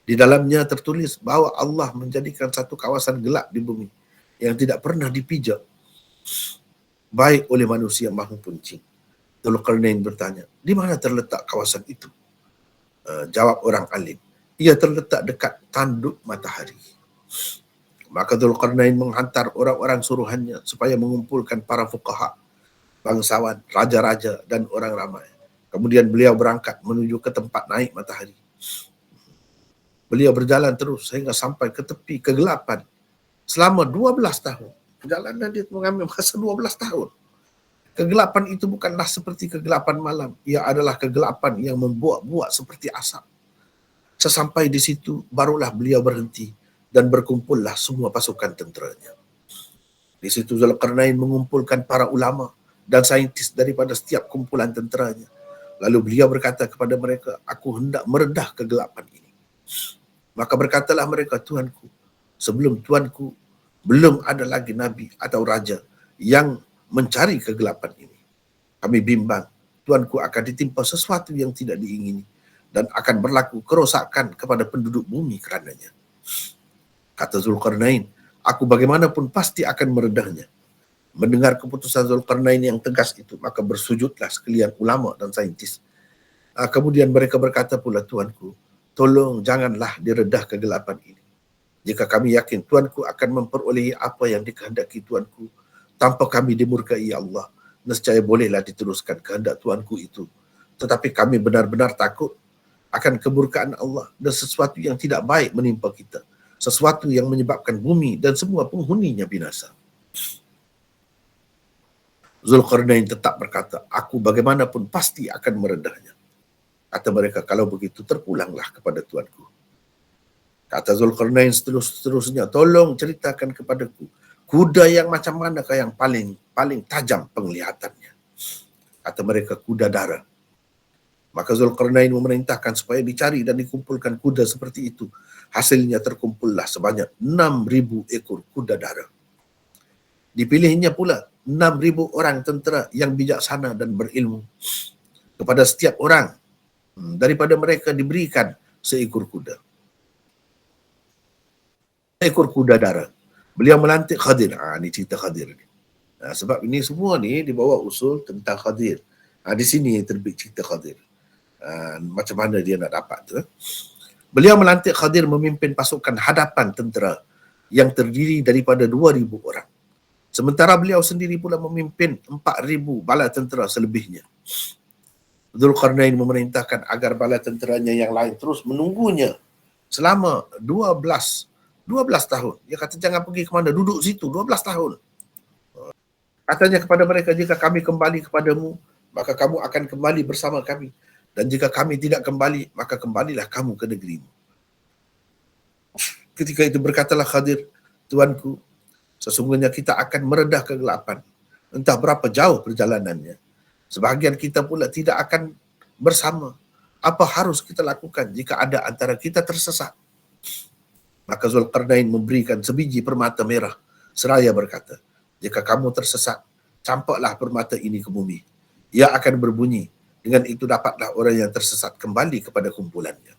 Di dalamnya tertulis bahawa Allah menjadikan satu kawasan gelap di bumi yang tidak pernah dipijak baik oleh manusia maupun jin. Dzulqarnain bertanya, di mana terletak kawasan itu? Jawab orang alim, ia terletak dekat tanduk matahari. Maka Dzulqarnain menghantar orang-orang suruhannya supaya mengumpulkan para fuqaha, bangsawan, raja-raja dan orang ramai. Kemudian beliau berangkat menuju ke tempat naik matahari. Beliau berjalan terus sehingga sampai ke tepi kegelapan selama 12 tahun. Perjalanan dia mengambil masa 12 tahun. Kegelapan itu bukanlah seperti kegelapan malam. Ia adalah kegelapan yang membuat-buat seperti asap. Sesampai di situ, barulah beliau berhenti dan berkumpullah semua pasukan tenteranya. Di situ Zulkarnain mengumpulkan para ulama dan saintis daripada setiap kumpulan tenteranya. Lalu beliau berkata kepada mereka, aku hendak meredah kegelapan ini. Maka berkatalah mereka, Tuanku, sebelum Tuanku belum ada lagi nabi atau raja yang mencari kegelapan ini. Kami bimbang, Tuanku akan ditimpa sesuatu yang tidak diingini dan akan berlaku kerosakan kepada penduduk bumi kerananya. Kata Zulkarnain, aku bagaimanapun pasti akan meredahnya. Mendengar keputusan Zulkarnain yang tegas itu, maka bersujudlah sekalian ulama dan saintis. Kemudian mereka berkata pula, Tuanku, tolong janganlah diredah kegelapan ini. Jika kami yakin Tuanku akan memperolehi apa yang dikehendaki Tuanku, tanpa kami dimurkai Allah, nescaya bolehlah diteruskan kehendak Tuanku itu. Tetapi kami benar-benar takut akan kemurkaan Allah dan sesuatu yang tidak baik menimpa kita. Sesuatu yang menyebabkan bumi dan semua penghuninya binasa. Zulkarnain tetap berkata, aku bagaimanapun pasti akan meredahnya. Kata mereka, kalau begitu terpulanglah kepada Tuanku. Kata Zulkarnain seterusnya, tolong ceritakan kepadaku, kuda yang macam manakah yang paling tajam penglihatannya? Kata mereka, kuda dara. Maka Zulkarnain memerintahkan supaya dicari dan dikumpulkan kuda seperti itu. Hasilnya terkumpullah sebanyak 6,000 ekor kuda dara. Dipilihnya pula 6,000 orang tentera yang bijaksana dan berilmu. Kepada setiap orang daripada mereka diberikan seekor kuda. Ekor kuda dara. Beliau melantik Khadir. Ini cerita Khadir ni. Sebab ini semua ni dibawa usul tentang Khadir. Di sini terbit cerita Khadir. Macam mana dia nak dapat tu. Beliau melantik Khadir memimpin pasukan hadapan tentera yang terdiri daripada 2,000 orang. Sementara beliau sendiri pula memimpin 4,000 bala tentera selebihnya. Zulkarnain memerintahkan agar bala tenteranya yang lain terus menunggunya selama 12 tahun. Dia kata jangan pergi ke mana, duduk situ 12 tahun. Katanya kepada mereka, jika kami kembali kepadamu, maka kamu akan kembali bersama kami. Dan jika kami tidak kembali, maka kembalilah kamu ke negerimu. Ketika itu berkatalah Khadir, Tuanku, sesungguhnya kita akan meredah kegelapan. Entah berapa jauh perjalanannya. Sebahagian kita pula tidak akan bersama. Apa harus kita lakukan jika ada antara kita tersesat? Maka Zulkarnain memberikan sebiji permata merah. Seraya berkata, jika kamu tersesat, campaklah permata ini ke bumi. Ia akan berbunyi. Dengan itu dapatlah orang yang tersesat kembali kepada kumpulannya.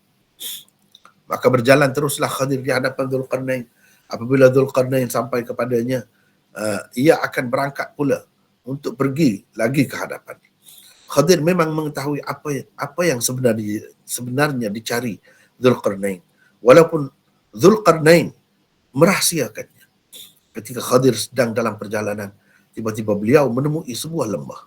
Maka berjalan teruslah Khadir di hadapan Zulkarnain. Apabila Zulkarnain sampai kepadanya, ia akan berangkat pula untuk pergi lagi ke hadapan. Khadir memang mengetahui apa yang sebenarnya dicari Zulkarnain. Walaupun Zulkarnain merahsiakannya. Ketika Khadir sedang dalam perjalanan, tiba-tiba beliau menemui sebuah lembah.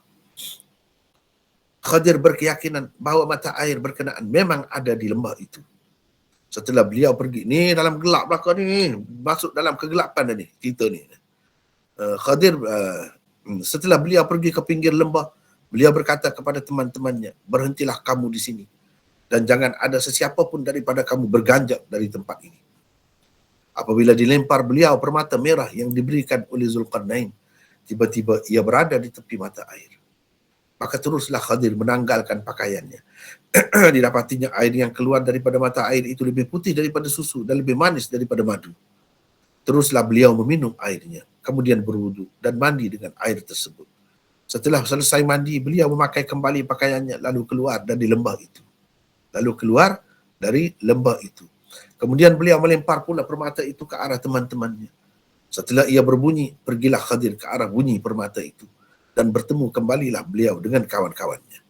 Khadir berkeyakinan bahawa mata air berkenaan memang ada di lembah itu. Setelah beliau pergi, ni dalam gelap belakang ni, masuk dalam kegelapan dah ni, cerita ni. Khadir, setelah beliau pergi ke pinggir lembah, beliau berkata kepada teman-temannya, berhentilah kamu di sini dan jangan ada sesiapa pun daripada kamu berganjak dari tempat ini. Apabila dilempar beliau permata merah yang diberikan oleh Zulkarnain, tiba-tiba ia berada di tepi mata air. Maka teruslah Khadir menanggalkan pakaiannya. Didapatinya air yang keluar daripada mata air itu lebih putih daripada susu dan lebih manis daripada madu. Teruslah beliau meminum airnya, kemudian berwudu dan mandi dengan air tersebut. Setelah selesai mandi, beliau memakai kembali pakaiannya lalu keluar dari lembah itu. Kemudian beliau melempar pula permata itu ke arah teman-temannya. Setelah ia berbunyi, pergilah Khadir ke arah bunyi permata itu dan bertemu kembalilah beliau dengan kawan-kawannya.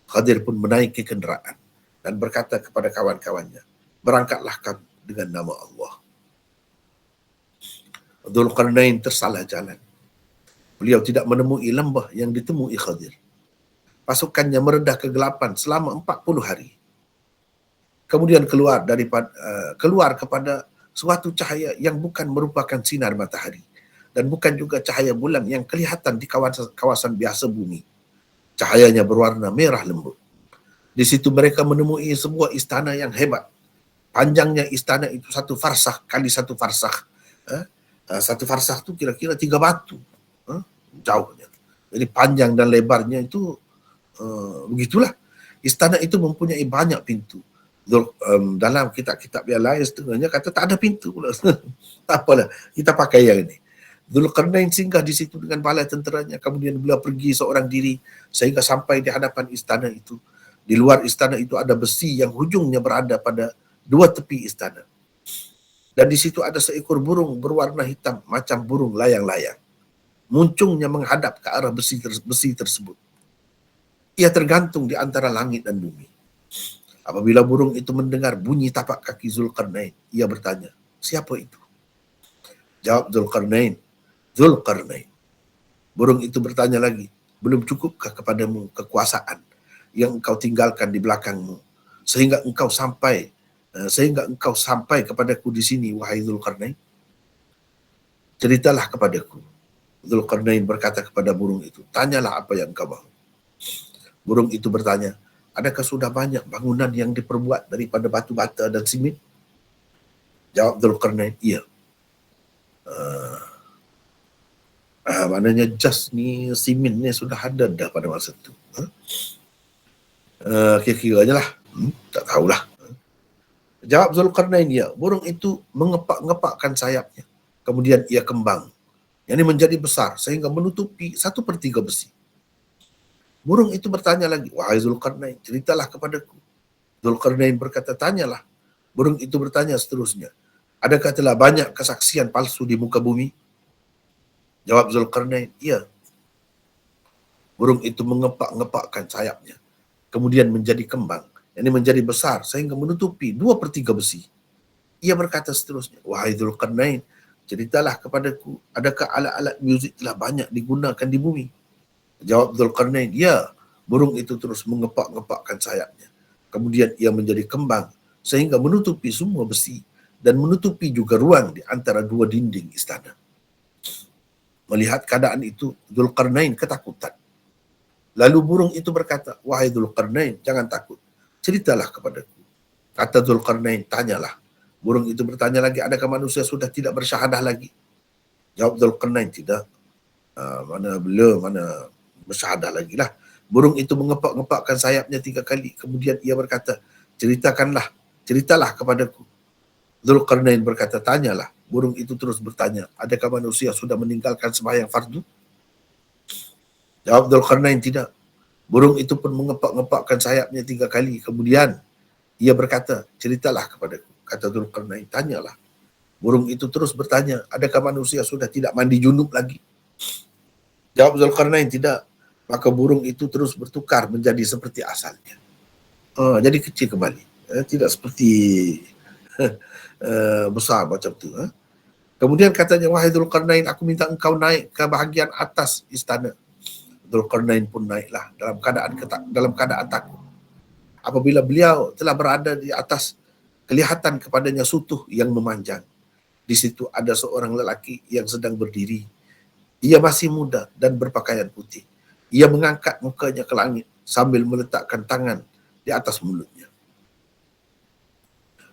Khadir pun menaiki kenderaan dan berkata kepada kawan-kawannya, berangkatlah kamu dengan nama Allah. Zulkarnain tersalah jalan. Beliau tidak menemui lembah yang ditemui Khadir. pasukannya meredah kegelapan selama 40 hari. Kemudian keluar kepada suatu cahaya yang bukan merupakan sinar matahari dan bukan juga cahaya bulan yang kelihatan di kawasan biasa bumi. Cahayanya berwarna merah lembut. Di situ mereka menemui sebuah istana yang hebat. Panjangnya istana itu 1 farsakh kali 1 farsakh. 1 farsakh itu kira-kira 3 batu. Jauhnya. Jadi panjang dan lebarnya itu begitulah. Istana itu mempunyai banyak pintu. Dalam kitab-kitab yang lain setengahnya kata tak ada pintu pula. Tak apalah, kita pakai yang ini. Dzulqarnain singgah di situ dengan bala tenteranya, kemudian beliau pergi seorang diri sehingga sampai di hadapan istana itu. Di luar istana itu ada besi yang hujungnya berada pada 2 tepi istana. Dan di situ ada seekor burung berwarna hitam macam burung layang-layang. Muncungnya menghadap ke arah besi tersebut. Ia tergantung di antara langit dan bumi. Apabila burung itu mendengar bunyi tapak kaki Dzulqarnain, ia bertanya, siapa itu? Jawab Dzulqarnain, Dzulqarnain. Burung itu bertanya lagi, belum cukupkah kepadamu kekuasaan yang engkau tinggalkan di belakangmu sehingga engkau sampai kepadaku di sini, wahai Dzulqarnain? Ceritalah kepadaku. Dzulqarnain berkata kepada burung itu, tanyalah apa yang engkau mahu. Burung itu bertanya, adakah sudah banyak bangunan yang diperbuat daripada batu bata dan simen? Jawab Dzulqarnain, iya. Maknanya jas ni, simen ni sudah ada dah pada masa itu. Kira-kiranya lah. Tak tahulah. Jawab Dzulqarnain, ya. Burung itu mengepak-ngepakkan sayapnya. Kemudian ia kembang. Yang ini menjadi besar sehingga menutupi 1/3 besi. Burung itu bertanya lagi, wahai Dzulqarnain, ceritalah kepadaku. Dzulqarnain berkata, tanyalah. Burung itu bertanya seterusnya, adakah telah banyak kesaksian palsu di muka bumi? Jawab Dzulqarnain, iya. Burung itu mengepak-ngepakkan sayapnya, kemudian menjadi kembang. Ini menjadi besar sehingga menutupi 2/3 besi. Ia berkata seterusnya, wahai Dzulqarnain, ceritalah kepadaku, adakah alat-alat muzik telah banyak digunakan di bumi? Jawab Dzulqarnain, ya. Burung itu terus mengepak-ngepakkan sayapnya. Kemudian ia menjadi kembang sehingga menutupi semua besi dan menutupi juga ruang di antara 2 dinding istana. Melihat keadaan itu, Dzulqarnain ketakutan. Lalu burung itu berkata, wahai Dzulqarnain, jangan takut. Ceritalah kepadaku. Kata Dzulqarnain, tanyalah. Burung itu bertanya lagi, adakah manusia sudah tidak bersyahadah lagi? Jawab Dzulqarnain, tidak. Mana bersyahadah lagi lah. Burung itu mengepak-ngepakkan sayapnya 3 kali. Kemudian ia berkata, ceritalah kepadaku. Dzulqarnain berkata, tanyalah. Burung itu terus bertanya, adakah manusia sudah meninggalkan sembahyang fardu? Jawab Dzulqarnain, tidak. Burung itu pun mengepak-ngepakkan sayapnya 3 kali. Kemudian ia berkata, ceritalah kepadaku. Kata Dzulqarnain, tanyalah. Burung itu terus bertanya, adakah manusia sudah tidak mandi junub lagi? Jawab Dzulqarnain, tidak. Maka burung itu terus bertukar menjadi seperti asalnya. Jadi kecil kembali. Tidak seperti besar macam tu. Kemudian katanya, wahai Dzulqarnain, aku minta engkau naik ke bahagian atas istana. Dzulqarnain pun naiklah dalam keadaan takut. Apabila beliau telah berada di atas, kelihatan kepadanya sutuh yang memanjang. Di situ ada seorang lelaki yang sedang berdiri. Ia masih muda dan berpakaian putih. Ia mengangkat mukanya ke langit sambil meletakkan tangan di atas mulutnya.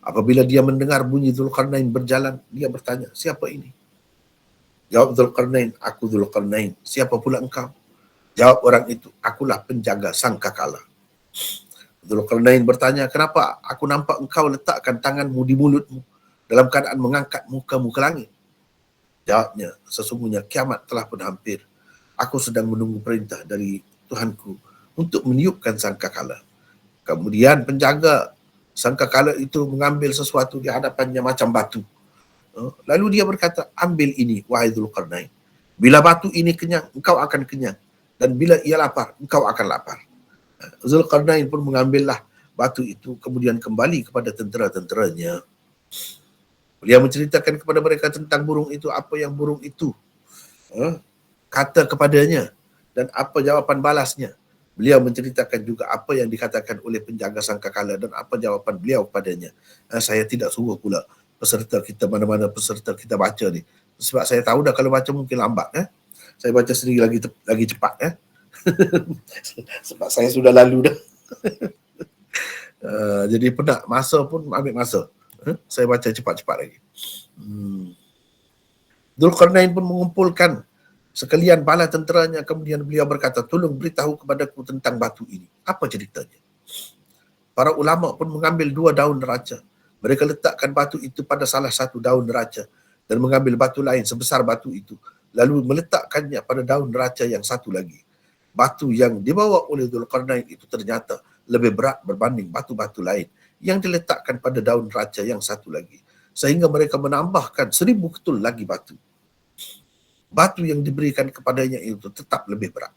Apabila dia mendengar bunyi Dzulqarnain berjalan, dia bertanya, siapa ini? Jawab Dzulqarnain, aku Dzulqarnain. Siapa pula engkau? Jawab orang itu, akulah penjaga sangkakala. Dzulqarnain bertanya, kenapa aku nampak engkau letakkan tanganmu di mulutmu dalam keadaan mengangkat mukamu ke langit? Jawabnya, sesungguhnya kiamat telah pun hampir. Aku sedang menunggu perintah dari Tuhanku untuk meniupkan sangkakala. Kemudian penjaga sangkakala itu mengambil sesuatu di hadapannya macam batu. Lalu dia berkata, ambil ini, wahai Dzulqarnain. Bila batu ini kenyang, engkau akan kenyang. Dan bila ia lapar, engkau akan lapar. Dzulqarnain pun mengambillah batu itu, kemudian kembali kepada tentera-tenteranya. Dia menceritakan kepada mereka tentang burung itu, apa yang burung itu kata kepadanya dan apa jawapan balasnya. Beliau menceritakan juga apa yang dikatakan oleh penjaga sangkakala dan apa jawapan beliau padanya. Saya tidak suruh pula peserta kita, mana-mana peserta kita baca ni. Sebab saya tahu dah kalau baca mungkin lambat. Saya baca sendiri lagi cepat. Sebab saya sudah lalu dah. Jadi penat, masa pun ambil masa. Saya baca cepat-cepat lagi. Dzulqarnain pun mengumpulkan sekalian bala tenteranya, kemudian beliau berkata, tolong beritahu kepadaku tentang batu ini. Apa ceritanya? Para ulama pun mengambil 2 daun neraca. Mereka letakkan batu itu pada salah satu daun neraca dan mengambil batu lain sebesar batu itu. Lalu meletakkannya pada daun neraca yang satu lagi. Batu yang dibawa oleh Dzulqarnain itu ternyata lebih berat berbanding batu-batu lain yang diletakkan pada daun neraca yang satu lagi. Sehingga mereka menambahkan 1000 ketul lagi batu. Batu yang diberikan kepadanya itu tetap lebih berat.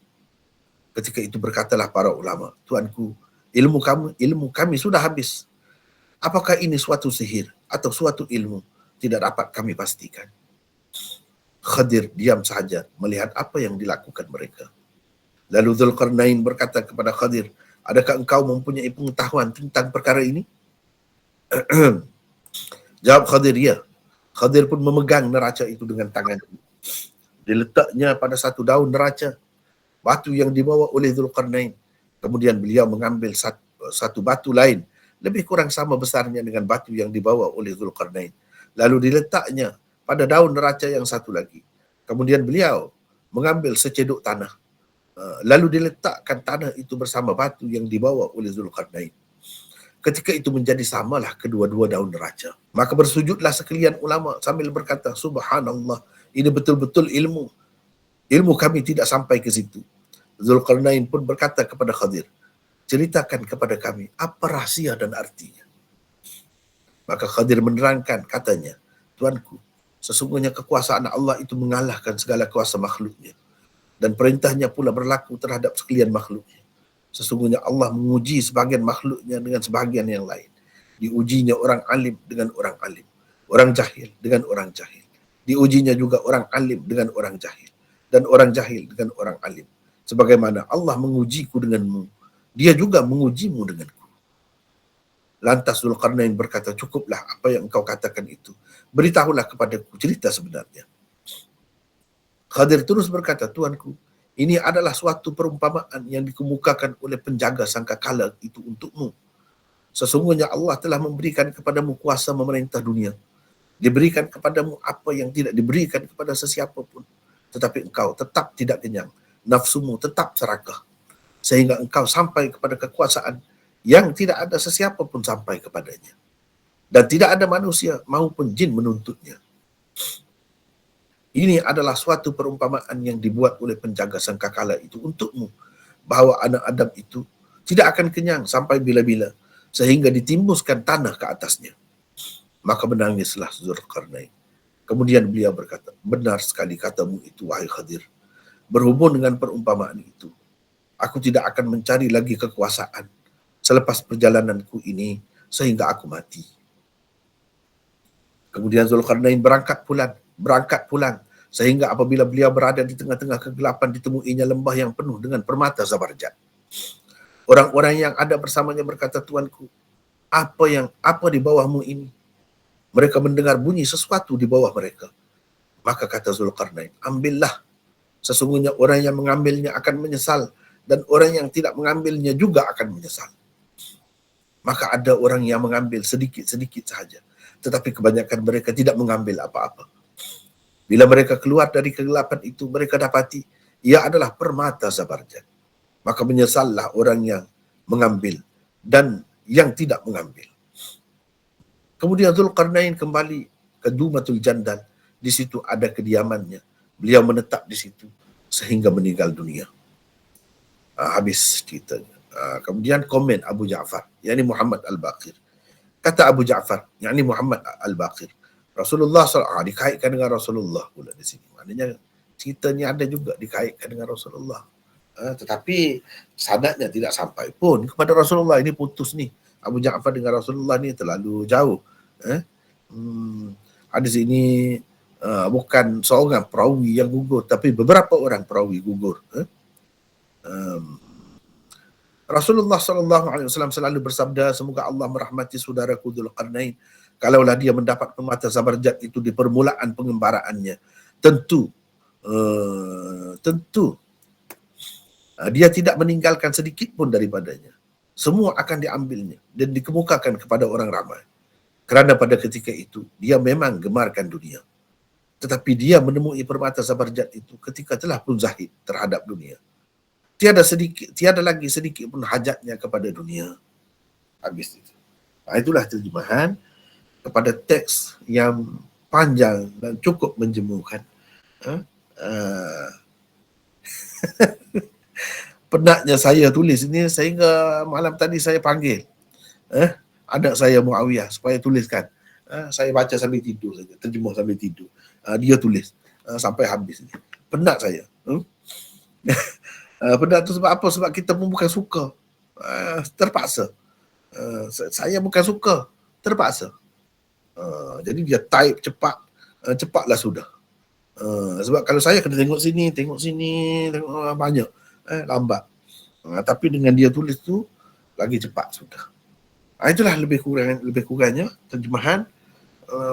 Ketika itu berkatalah para ulama, Tuanku, ilmu kami sudah habis. Apakah ini suatu sihir atau suatu ilmu? Tidak dapat kami pastikan. Khadir diam saja melihat apa yang dilakukan mereka. Lalu Dzulqarnain berkata kepada Khadir, adakah engkau mempunyai pengetahuan tentang perkara ini? Jawab Khadir, ya. Khadir pun memegang neraca itu dengan tangannya. Diletaknya pada satu daun neraca, batu yang dibawa oleh Dzulqarnain. Kemudian beliau mengambil satu batu lain, lebih kurang sama besarnya dengan batu yang dibawa oleh Dzulqarnain. Lalu diletaknya pada daun neraca yang satu lagi. Kemudian beliau mengambil secedok tanah. Lalu diletakkan tanah itu bersama batu yang dibawa oleh Dzulqarnain. Ketika itu menjadi samalah kedua-dua daun neraca. Maka bersujudlah sekalian ulama sambil berkata, Subhanallah, ini betul-betul ilmu. Ilmu kami tidak sampai ke situ. Dzulqarnain pun berkata kepada Khadir, ceritakan kepada kami apa rahsia dan artinya. Maka Khadir menerangkan, katanya, Tuanku, sesungguhnya kekuasaan Allah itu mengalahkan segala kuasa makhluknya. Dan perintahnya pula berlaku terhadap sekalian makhluknya. Sesungguhnya Allah menguji sebahagian makhluknya dengan sebahagian yang lain. Diujinya orang alim dengan orang alim. Orang jahil dengan orang jahil. Diujinya juga orang alim dengan orang jahil. Dan orang jahil dengan orang alim. Sebagaimana Allah mengujiku denganmu, Dia juga mengujimu denganku. Lantas Dzulqarnain berkata, cukuplah apa yang engkau katakan itu. Beritahulah kepadaku cerita sebenarnya. Khadir terus berkata, Tuanku, ini adalah suatu perumpamaan yang dikemukakan oleh penjaga sangkakala itu untukmu. Sesungguhnya Allah telah memberikan kepadamu kuasa memerintah dunia. Diberikan kepadamu apa yang tidak diberikan kepada sesiapa pun. Tetapi engkau tetap tidak kenyang. Nafsumu tetap serakah. Sehingga engkau sampai kepada kekuasaan yang tidak ada sesiapa pun sampai kepadanya. Dan tidak ada manusia maupun jin menuntutnya. Ini adalah suatu perumpamaan yang dibuat oleh penjaga sangkakala itu untukmu, bahawa anak Adam itu tidak akan kenyang sampai bila-bila, sehingga ditimbuskan tanah ke atasnya. Maka menangislah Dzulqarnain. Kemudian beliau berkata, benar sekali katamu itu, wahai Khadir. Berhubung dengan perumpamaan itu, aku tidak akan mencari lagi kekuasaan selepas perjalananku ini sehingga aku mati. Kemudian Dzulqarnain berangkat pulang, sehingga apabila beliau berada di tengah-tengah kegelapan, ditemuinya lembah yang penuh dengan permata Zabarjad. Orang-orang yang ada bersamanya berkata, Tuanku, apa di bawahmu ini? Mereka mendengar bunyi sesuatu di bawah mereka. Maka kata Dzulqarnain, ambillah. Sesungguhnya orang yang mengambilnya akan menyesal, dan orang yang tidak mengambilnya juga akan menyesal. Maka ada orang yang mengambil sedikit-sedikit sahaja, tetapi kebanyakan mereka tidak mengambil apa-apa. Bila mereka keluar dari kegelapan itu, mereka dapati ia adalah permata Zabarjad. Maka menyesallah orang yang mengambil dan yang tidak mengambil. Kemudian Dzulqarnain kembali ke Dumatul Jandal. Di situ ada kediamannya. Beliau menetap di situ sehingga meninggal dunia. Habis ceritanya. Kemudian komen Abu Ja'far, yakni Muhammad Al-Baqir. Kata Abu Ja'far, yakni Muhammad Al-Baqir, Rasulullah SAW dikaitkan dengan Rasulullah pula di sini. Maknanya ceritanya ada juga dikaitkan dengan Rasulullah. Tetapi sanadnya tidak sampai pun kepada Rasulullah. Ini putus ni. Abu Ja'far dengan Rasulullah ni terlalu jauh. Hadis ini bukan seorang perawi yang gugur, tapi beberapa orang perawi gugur. Rasulullah SAW selalu bersabda, semoga Allah merahmati saudaraku Dzulqarnain, kalaulah dia mendapat permata Zabarjad itu di permulaan pengembaraannya, tentu dia tidak meninggalkan sedikit pun daripadanya. Semua akan diambilnya dan dikemukakan kepada orang ramai. Kerana pada ketika itu, dia memang gemarkan dunia. Tetapi dia menemui permata Zabarjad itu ketika telah pun zahid terhadap dunia. Tiada lagi sedikit pun hajatnya kepada dunia. Habis itu. Itulah terjemahan kepada teks yang panjang dan cukup menjemukan. Penatnya saya tulis ini sehingga malam tadi saya panggil anak saya Muawiyah supaya tuliskan. Saya baca sambil tidur saja, terjemah sambil tidur. Dia tulis sampai habis. Penat saya. Penat tu sebab apa? Sebab kita pun bukan suka. Terpaksa. Saya bukan suka. Terpaksa. Jadi dia type cepat. Cepatlah sudah. Sebab kalau saya kena tengok sini, tengok banyak. Lambat. Tapi dengan dia tulis tu lagi cepat sudah. Itulah lebih kurangnya terjemahan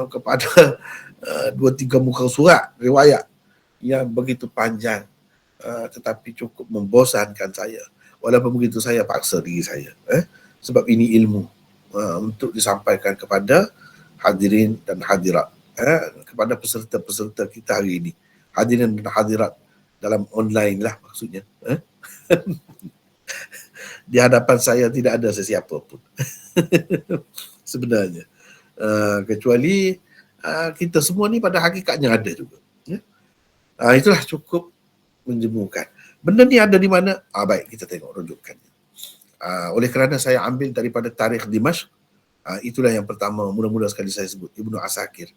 kepada 2-3 muka surat riwayat yang begitu panjang, tetapi cukup membosankan saya. Walaupun begitu saya paksa diri saya, sebab ini ilmu untuk disampaikan kepada hadirin dan hadirat, kepada peserta-peserta kita hari ini, hadirin dan hadirat dalam online lah maksudnya. Di hadapan saya tidak ada sesiapa pun sebenarnya, kecuali kita semua ni pada hakikatnya ada juga. Itulah cukup menjemukan. Benda ni ada di mana? Baik, kita tengok rujukannya. Oleh kerana saya ambil daripada tarikh Dimashq, itulah yang pertama, mula-mula sekali saya sebut, Ibnu Asakir.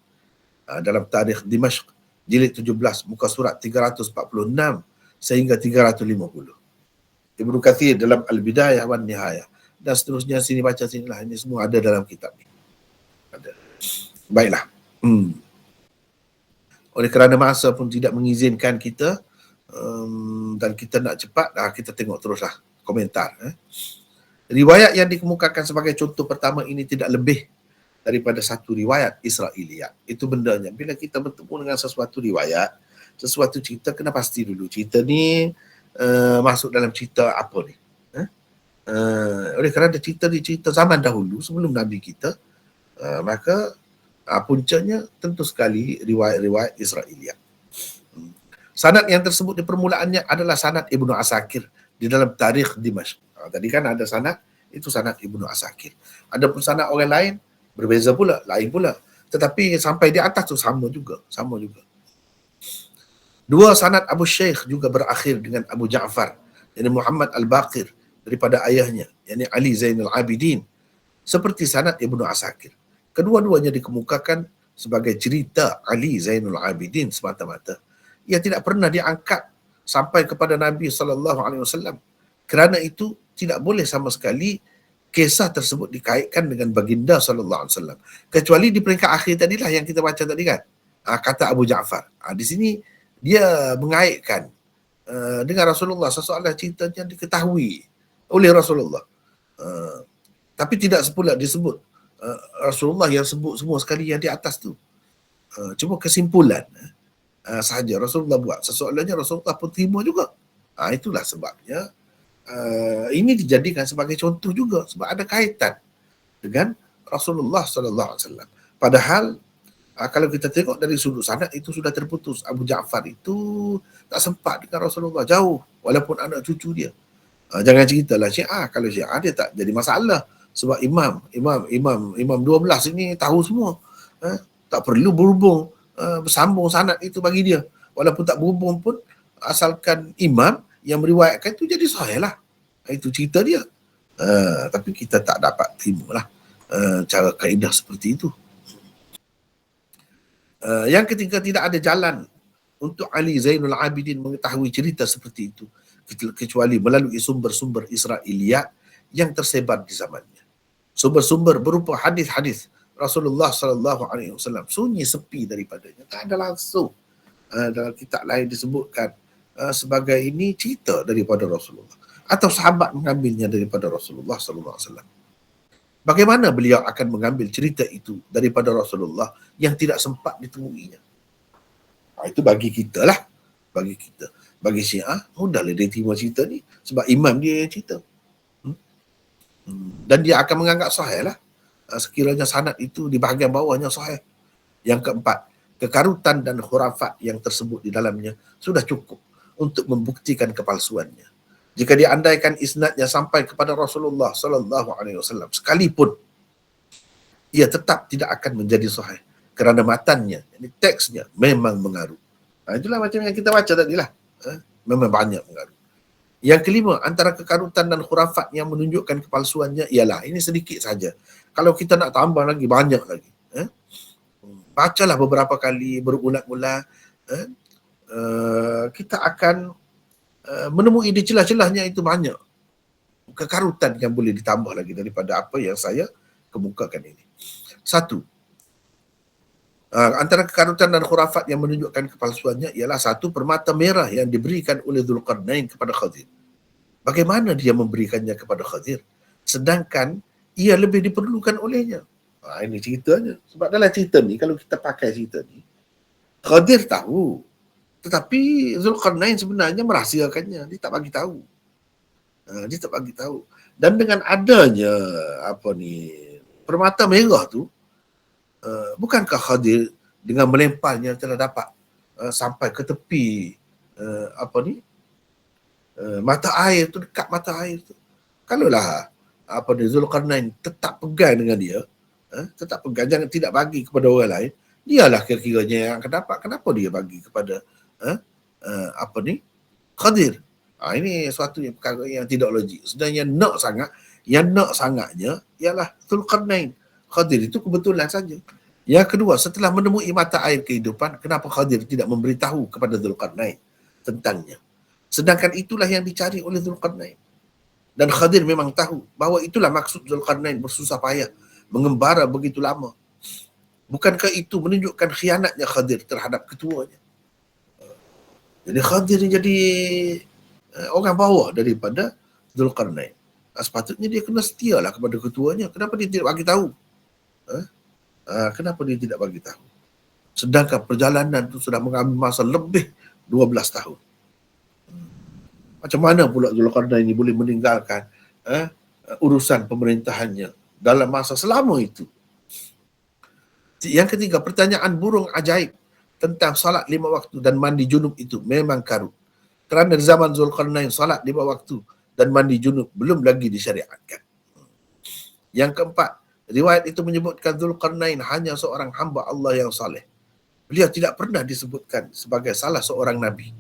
Dalam tarikh Dimashq, jilid 17, muka surat 346 sehingga 350. Ibnu Kathir dalam Al-Bidayah wan Nihayah. Dan seterusnya, sini baca sinilah. Ini semua ada dalam kitab ni. Ada. Baiklah. Oleh kerana masa pun tidak mengizinkan kita, dan kita nak cepat, kita tengok teruslah komentar. Riwayat yang dikemukakan sebagai contoh pertama ini tidak lebih daripada satu riwayat Israiliyat. Itu bendanya. Bila kita bertemu dengan sesuatu riwayat, sesuatu cerita, kena pasti dulu cerita ni masuk dalam cerita apa ni. Oleh kerana cerita zaman dahulu sebelum Nabi kita, maka puncanya tentu sekali riwayat-riwayat Israiliyat. Sanad yang tersebut di permulaannya adalah sanad Ibnu Asakir di dalam tarikh Dimashq. Tadi kan ada sanad, itu sanad Ibnu Asakir. Adapun sanad orang lain berbeza pula, lain pula. Tetapi sampai di atas tu sama juga. Dua sanad Abu Shaykh juga berakhir dengan Abu Ja'far, yakni Muhammad Al-Baqir daripada ayahnya, yakni Ali Zainul Abidin, seperti sanad Ibnu Asakir. Kedua-duanya dikemukakan sebagai cerita Ali Zainul Abidin semata-mata. Ia tidak pernah diangkat sampai kepada Nabi SAW. Kerana itu tidak boleh sama sekali kisah tersebut dikaitkan dengan baginda SAW. Kecuali di peringkat akhir tadilah yang kita baca tadi kan. Kata Abu Ja'far. Di sini dia mengaitkan dengan Rasulullah, sesoalan ceritanya diketahui oleh Rasulullah. Tapi tidak sepula disebut Rasulullah yang sebut semua sekali yang di atas tu. Cuma kesimpulan sahaja Rasulullah buat. Sesoalannya Rasulullah pun terima juga. Itulah sebabnya ini dijadikan sebagai contoh juga, sebab ada kaitan dengan Rasulullah SAW. Padahal kalau kita tengok dari sudut sanad itu sudah terputus. Abu Ja'far itu tak sempat dengan Rasulullah, jauh, walaupun anak cucu dia. Jangan ceritalah Syiah. Kalau Syiah dia tak jadi masalah, sebab imam 12 ini tahu semua. Tak perlu berhubung, bersambung sanad itu bagi dia. Walaupun tak berhubung pun, asalkan imam yang meriwayatkan itu jadi sahih lah. Itu cerita dia. Tapi kita tak dapat terima lah cara kaedah seperti itu. Yang ketiga, tidak ada jalan untuk Ali Zainul Abidin mengetahui cerita seperti itu kecuali melalui sumber-sumber Israiliyat yang tersebar di zamannya. Sumber-sumber berupa hadis-hadis Rasulullah SAW sunyi sepi daripadanya. Tak ada langsung. Dalam kitab lain disebutkan sebagai ini cerita daripada Rasulullah. atau sahabat mengambilnya daripada Rasulullah sallallahu alaihi wasallam. Bagaimana beliau akan mengambil cerita itu daripada Rasulullah yang tidak sempat ditemuinya? Itu bagi kita lah. Bagi kita. Bagi Syiah, mudahlah dia terima cerita ni. Sebab imam dia yang cerita. Dan dia akan menganggap sahih lah. Sekiranya sanad itu di bahagian bawahnya sahih. Yang keempat, kekarutan dan khurafat yang tersebut di dalamnya sudah cukup untuk membuktikan kepalsuannya. Jika diandaikan isnadnya sampai kepada Rasulullah sallallahu alaihi wasallam sekalipun, ia tetap tidak akan menjadi sahih kerana matannya, teksnya memang mengaruh. Itulah macam yang kita baca tadi lah. Memang banyak mengaruh. Yang kelima, antara kekarutan dan khurafat yang menunjukkan kepalsuannya ialah, ini sedikit saja. Kalau kita nak tambah lagi, banyak lagi. Bacalah beberapa kali, berulang-ulang. Kita akan menemui di celah-celahnya itu banyak. Kekarutan yang boleh ditambah lagi daripada apa yang saya kemukakan ini. Satu, antara kekarutan dan khurafat yang menunjukkan kepalsuannya ialah satu, permata merah yang diberikan oleh Dzulqarnain kepada Khadir. Bagaimana dia memberikannya kepada Khadir sedangkan ia lebih diperlukan olehnya? Ini ceritanya. Sebab dalam cerita ni, kalau kita pakai cerita ni, Khadir tahu, tetapi Dzulqarnain sebenarnya merahsiakannya. Dia tak bagi tahu. Dia tak bagi tahu. Dan dengan adanya permata merah tu, bukankah Khadir dengan melemparnya telah dapat sampai ke tepi mata air tu, dekat mata air tu. Kalaulah Dzulqarnain tetap pegang dengan dia, tetap pegang, jangan tidak bagi kepada orang lain, dialah kira-kiranya yang akan dapat. Kenapa dia bagi kepada Khadir? Ini suatu yang perkara yang tidak logik. Sebenarnya yang nak sangatnya ialah Dzulqarnain. Khadir itu kebetulan saja. Yang kedua, setelah menemui mata air kehidupan, kenapa Khadir tidak memberitahu kepada Dzulqarnain tentangnya? Sedangkan itulah yang dicari oleh Dzulqarnain. Dan Khadir memang tahu bahawa itulah maksud Dzulqarnain bersusah payah mengembara begitu lama. Bukankah itu menunjukkan khianatnya Khadir terhadap ketuanya? Jadi Khadir jadi orang bawah daripada Dzulqarnain. Sepatutnya dia kena setialah kepada ketuanya. Kenapa dia tidak bagi tahu? Kenapa dia tidak bagi tahu? Sedangkan perjalanan itu sudah mengambil masa lebih 12 tahun. Macam mana pula Dzulqarnain ini boleh meninggalkan urusan pemerintahannya dalam masa selama itu? Yang ketiga, pertanyaan burung ajaib tentang salat 5 waktu dan mandi junub itu memang karut. Kerana di zaman Dzulqarnain, salat 5 waktu dan mandi junub belum lagi disyariatkan. Yang keempat, riwayat itu menyebutkan Dzulqarnain hanya seorang hamba Allah yang saleh. Beliau tidak pernah disebutkan sebagai salah seorang nabi.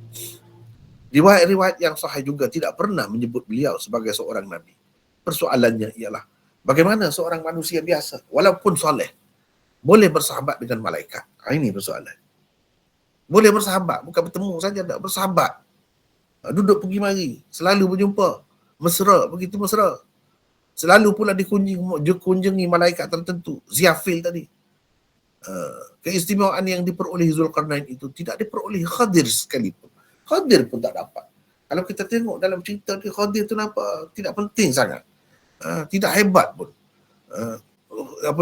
Riwayat-riwayat yang sahih juga tidak pernah menyebut beliau sebagai seorang nabi. Persoalannya ialah, bagaimana seorang manusia biasa, walaupun soleh, boleh bersahabat dengan malaikat? Ini persoalan. Boleh bersahabat, bukan bertemu saja, tak bersahabat. Duduk pergi mari, selalu berjumpa, mesra, begitu mesra. Selalu pula dikunjungi malaikat tertentu, Ziyafil tadi. Keistimewaan yang diperoleh Dzulqarnain itu tidak diperoleh Khadir sekalipun. Khadir pun tak dapat. Kalau kita tengok dalam cerita dia, Khadir tu nampak tidak penting sangat. Tidak hebat pun.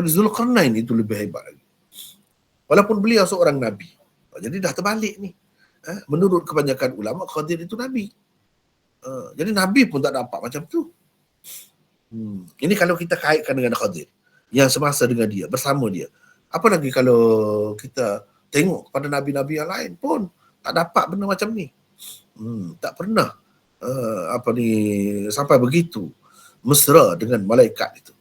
Dzulqarnain itu lebih hebat lagi. Walaupun beliau seorang nabi. Jadi dah terbalik ni. Menurut kebanyakan ulama, Khadir itu nabi. Jadi nabi pun tak dapat macam tu. Ini kalau kita kaitkan dengan Khadir yang semasa dengan dia, bersama dia. Apa lagi kalau kita tengok kepada nabi-nabi yang lain pun tak dapat benda macam ni. Tak pernah sampai begitu mesra dengan malaikat itu.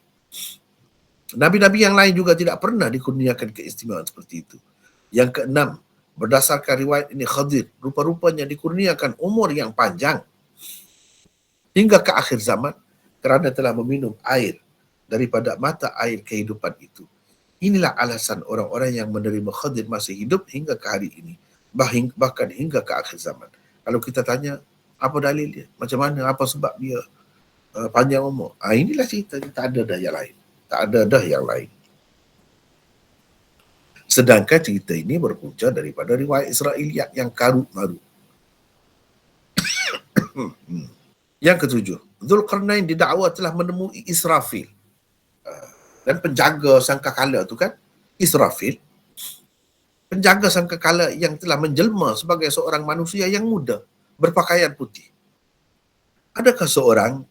Nabi-nabi yang lain juga tidak pernah dikurniakan keistimewaan seperti itu. Yang keenam, berdasarkan riwayat ini, Khadir rupa-rupanya dikurniakan umur yang panjang hingga ke akhir zaman kerana telah meminum air daripada mata air kehidupan itu. Inilah alasan orang-orang yang menerima Khadir masih hidup hingga ke hari ini, bahkan hingga ke akhir zaman. Kalau kita tanya, apa dalil dia? Macam mana? Apa sebab dia panjang umur? Inilah cerita, tak ada dah yang lain. Tak ada dah yang lain. Sedangkan cerita ini berpunca daripada riwayat Israiliyat yang karut marut. Yang ketujuh, Zulkarnain didakwa telah menemui Israfil. Dan penjaga sangkakala tu kan, Israfil, penjaga sangkakala yang telah menjelma sebagai seorang manusia yang muda, berpakaian putih. Adakah seorang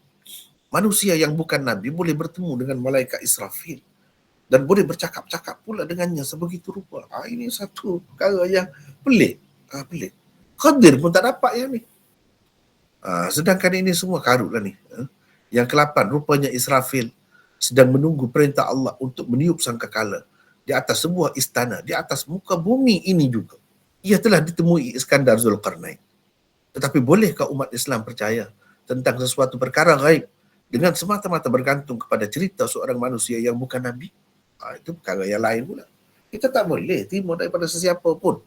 manusia yang bukan Nabi boleh bertemu dengan malaikat Israfil dan boleh bercakap-cakap pula dengannya sebegitu rupa? Ini satu perkara yang pelik. Pelik. Khadir pun tak dapat yang ni. Sedangkan ini semua karut lah ni. Yang ke-8, rupanya Israfil sedang menunggu perintah Allah untuk meniup sangkakala di atas sebuah istana, di atas muka bumi ini juga. Ia telah ditemui Iskandar Zulkarnain. Tetapi bolehkah umat Islam percaya tentang sesuatu perkara gaib dengan semata-mata bergantung kepada cerita seorang manusia yang bukan Nabi? Itu perkara yang lain pula. Kita tak boleh terima daripada sesiapa pun.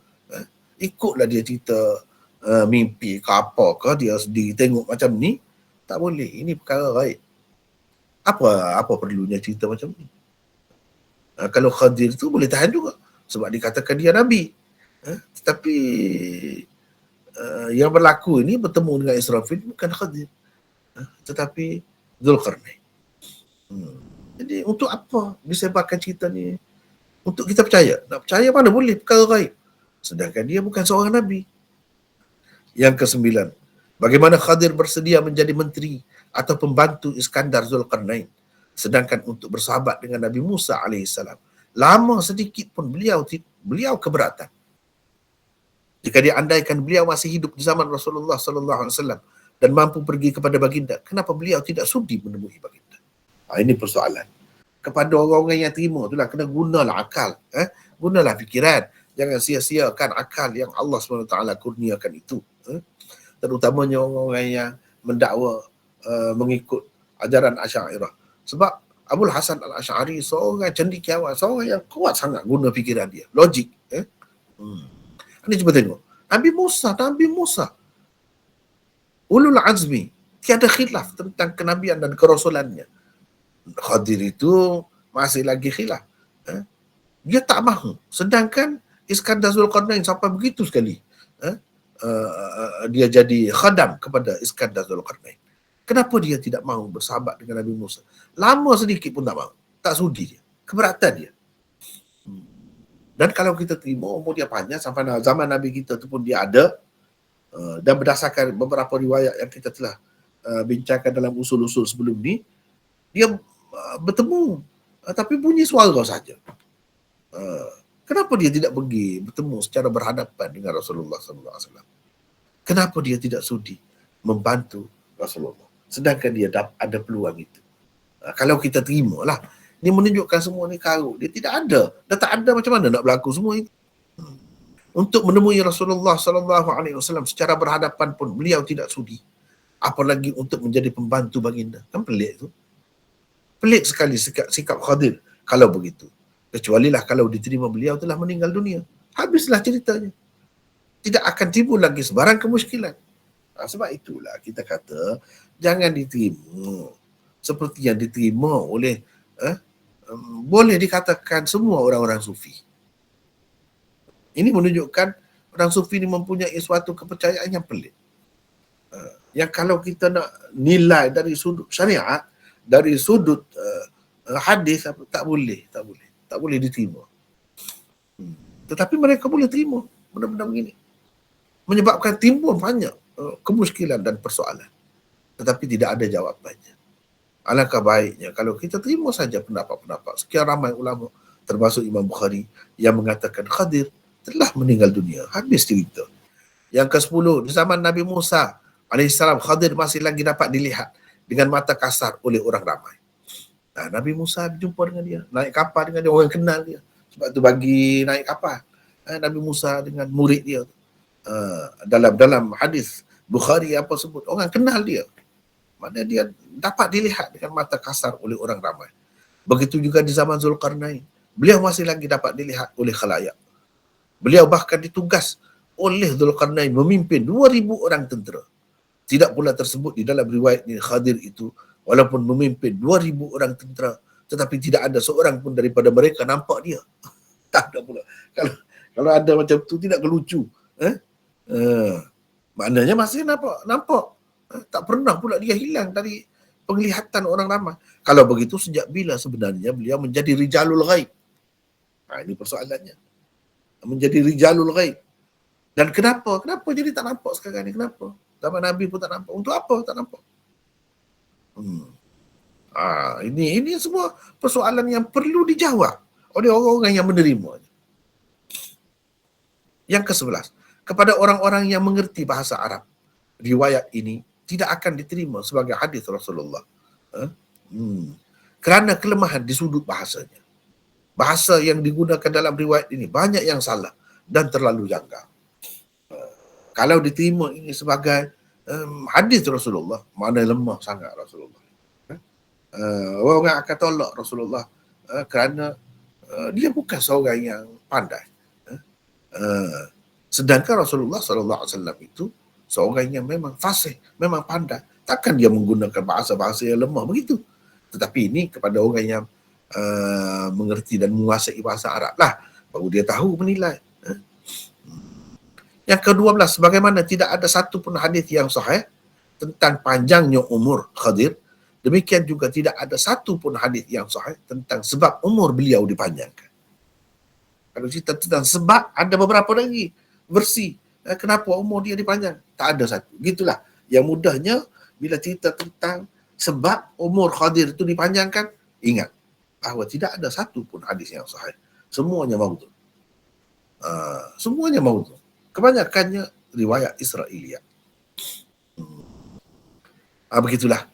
Ikutlah dia cerita mimpi ke apa ke, dia sendiri tengok macam ni. Tak boleh. Ini perkara gaib. Apa perlunya cerita macam ni? Kalau Khadir tu boleh tahan juga sebab dikatakan dia Nabi. Tetapi yang berlaku ini bertemu dengan Israfil bukan Khadir, tetapi Zulkarnain. Jadi untuk apa disebarkan cerita ni? Untuk kita percaya. Nak percaya mana boleh perkara gaib. Sedangkan dia bukan seorang Nabi. Yang ke-9, bagaimana Khadir bersedia menjadi menteri atau pembantu Iskandar Zulkarnain, sedangkan untuk bersahabat dengan Nabi Musa AS, lama sedikit pun beliau keberatan. Jika dia andaikan beliau masih hidup di zaman Rasulullah SAW dan mampu pergi kepada baginda, kenapa beliau tidak sudi menemui baginda? Ini persoalan. Kepada orang-orang yang terima itulah, kena gunalah akal, gunalah fikiran. Jangan sia-siakan akal yang Allah SWT kurniakan itu. Terutamanya orang-orang yang mendakwa mengikut ajaran Asy'ariyah. Sebab Abul Hasan Al-Asy'ari seorang cendekiawan, seorang yang kuat sangat guna fikiran dia, logik. Ini cuba tengok. Nabi Musa, ulul azmi, tiada khilaf tentang kenabian dan kerasulannya. Khadir itu masih lagi khilaf. Dia tak mahu. Sedangkan Iskandar Zulkarnain sampai begitu sekali. Dia jadi khadam kepada Iskandar Zulkarnain. Kenapa dia tidak mahu bersahabat dengan Nabi Musa? Lama sedikit pun tak mahu. Tak sudi dia. Keberatan dia. Dan kalau kita terima umur dia panjang sampai zaman Nabi kita tu pun dia ada, dan berdasarkan beberapa riwayat yang kita telah bincangkan dalam usul-usul sebelum ni, dia bertemu tapi bunyi suara saja. Kenapa dia tidak pergi bertemu secara berhadapan dengan Rasulullah SAW? Kenapa dia tidak sudi membantu Rasulullah? Sedangkan dia ada peluang itu. Kalau kita terimalah, ini menunjukkan semua ni karut. Dia tidak ada. Dah tak ada, macam mana nak berlaku semua itu? Untuk menemui Rasulullah SAW secara berhadapan pun beliau tidak sudi. Apalagi untuk menjadi pembantu baginda. Kan pelik tu. Pelik sekali sikap Khadir kalau begitu. Kecualilah kalau diterima beliau telah meninggal dunia. Habislah ceritanya. Tidak akan timbul lagi sebarang kemusykilan. Sebab itulah kita kata jangan diterima seperti yang diterima oleh boleh dikatakan semua orang-orang sufi. Ini menunjukkan orang sufi ini mempunyai suatu kepercayaan yang pelik. Yang kalau kita nak nilai dari sudut syariat, dari sudut hadis, tak boleh diterima. Tetapi mereka boleh terima benda-benda begini. Menyebabkan timbul banyak kemusykilan dan persoalan. Tetapi tidak ada jawapannya. Alangkah baiknya kalau kita terima saja pendapat-pendapat sekian ramai ulama, termasuk Imam Bukhari, yang mengatakan Khadir telah meninggal dunia. Habis cerita. Yang ke-10, di zaman Nabi Musa AS, Khadir masih lagi dapat dilihat dengan mata kasar oleh orang ramai. Nabi Musa berjumpa dengan dia, naik kapal dengan dia, orang kenal dia. Sebab tu bagi naik kapal Nabi Musa dengan murid dia. Dalam hadis Bukhari apa sebut, orang kenal dia. Maknanya dia dapat dilihat dengan mata kasar oleh orang ramai. Begitu juga di zaman Zulkarnain. Beliau masih lagi dapat dilihat oleh khalayak. Beliau bahkan ditugas oleh Zulkarnain memimpin 2,000 orang tentera. Tidak pula tersebut di dalam riwayat ini Khadir itu walaupun memimpin 2,000 orang tentera, tetapi tidak ada seorang pun daripada mereka nampak dia. Tak ada pula. Kalau ada macam tu tidak kelucu. Maknanya masih nampak. Tak pernah pula dia hilang dari penglihatan orang ramai. Kalau begitu sejak bila sebenarnya beliau menjadi rijalul ghaib? Ini persoalannya. Menjadi rijalul ghaib. Dan kenapa? Kenapa jadi tak nampak sekarang ni? Kenapa? Zaman Nabi pun tak nampak. Untuk apa tak nampak? Ini semua persoalan yang perlu dijawab oleh orang-orang yang menerima. Yang ke-11, kepada orang-orang yang mengerti bahasa Arab, riwayat ini tidak akan diterima sebagai hadis Rasulullah. Kerana kelemahan di sudut bahasanya. Bahasa yang digunakan dalam riwayat ini banyak yang salah dan terlalu janggal. Kalau diterima ini sebagai hadis Rasulullah, mana lemah sangat Rasulullah. Orang akan tolak Rasulullah kerana dia bukan seorang yang pandai. Sedangkan Rasulullah SAW itu seorang yang memang fasih, memang pandai. Takkan dia menggunakan bahasa-bahasa yang lemah begitu. Tetapi ini kepada orang yang mengerti dan menguasai bahasa Arab lah, baru dia tahu menilai. Yang ke-12, bagaimana tidak ada satu pun hadis yang sahih tentang panjangnya umur Khadir, demikian juga tidak ada satu pun hadis yang sahih tentang sebab umur beliau dipanjangkan. Kalau cerita tentang sebab, ada beberapa lagi versi kenapa umur dia dipanjang. Tak ada satu. Gitulah. Yang mudahnya, bila cerita tentang sebab umur Khadir itu dipanjangkan, ingat bahawa tidak ada satu pun hadis yang sahih. Semuanya maudhu'. Semuanya maudhu'. Kebanyakannya riwayat Israiliyah. Begitulah.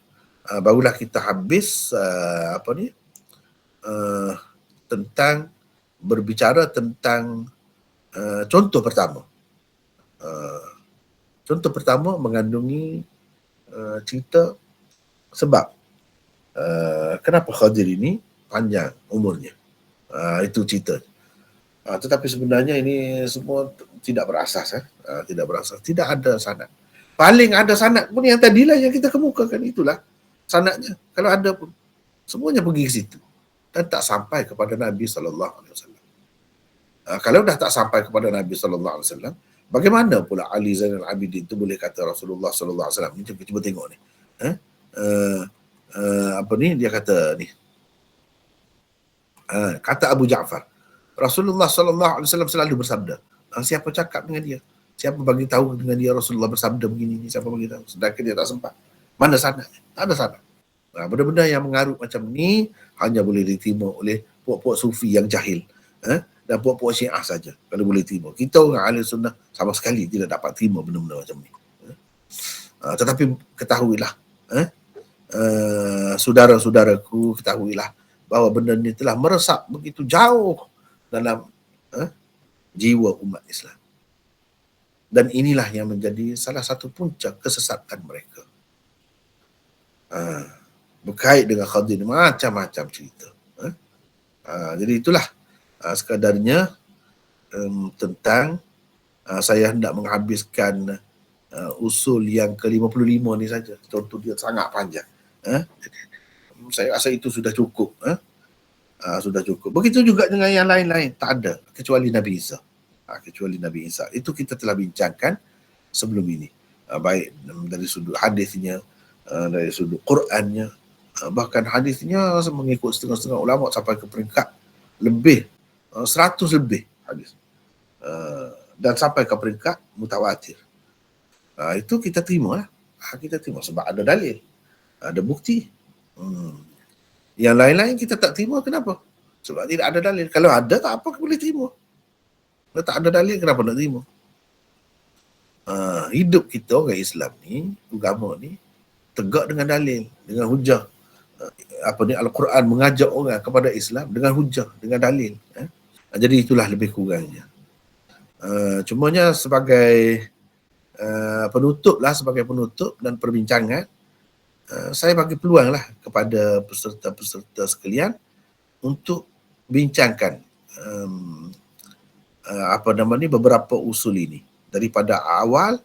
Barulah kita habis tentang berbicara tentang contoh pertama. Contoh pertama mengandungi cerita sebab kenapa Khadir ini panjang umurnya. Itu cerita. Tetapi sebenarnya ini semua tidak berasas. Tidak berasas. Tidak ada sanad. Paling ada sanad pun yang tadilah yang kita kemukakan, itulah sanadnya. Kalau ada pun, semuanya pergi ke situ. Dan tak sampai kepada Nabi SAW. Kalau dah tak sampai kepada Nabi SAW, bagaimana pula Ali Zainal Abidin itu boleh kata Rasulullah SAW? Cuba tengok ni. Dia kata ni. Kata Abu Ja'far, Rasulullah SAW selalu bersabda. Siapa cakap dengan dia? Siapa bagi tahu dengan dia Rasulullah bersabda begini? Siapa bagi tahu? Sedangkan dia tak sempat. Mana sanad? Tak ada sanad. Benda-benda yang mengarut macam ni hanya boleh diterima oleh puak-puak sufi yang jahil. Dan puak-puak Syiah saja kalau boleh terima. Kita orang ahli sunnah sama sekali tidak dapat terima benda-benda macam ni. Tetapi ketahuilah, saudara-saudaraku, ketahuilah bahawa benda ni telah meresap begitu jauh dalam jiwa umat Islam. Dan inilah yang menjadi salah satu puncak kesesatan mereka. Berkait dengan Khadir, macam-macam cerita. Jadi itulah sekadarnya tentang saya hendak menghabiskan usul yang ke-55 ni saja. Contoh dia sangat panjang. Saya rasa itu sudah cukup. Sudah cukup. Begitu juga dengan yang lain-lain. Tak ada kecuali Nabi Isa. Kecuali Nabi Isa. Itu kita telah bincangkan sebelum ini. Baik dari sudut hadisnya, dari sudut Qurannya. Bahkan hadisnya mengikut setengah-setengah ulama sampai ke peringkat lebih 100 lebih hadis. Dan sampai ke peringkat mutawatir. Itu kita terima lah. Kita terima sebab ada dalil. Ada bukti. Yang lain-lain kita tak terima, kenapa? Sebab tidak ada dalil. Kalau ada, tak apa boleh terima. Kalau tak ada dalil, kenapa nak terima? Hidup kita orang Islam ni, agama ni, tegak dengan dalil, dengan hujah. Al-Quran mengajak orang kepada Islam dengan hujah, dengan dalil. Jadi itulah lebih kurangnya. Cumanya sebagai penutup dan perbincangan, saya bagi peluang lah kepada peserta-peserta sekalian untuk bincangkan beberapa usul ini daripada awal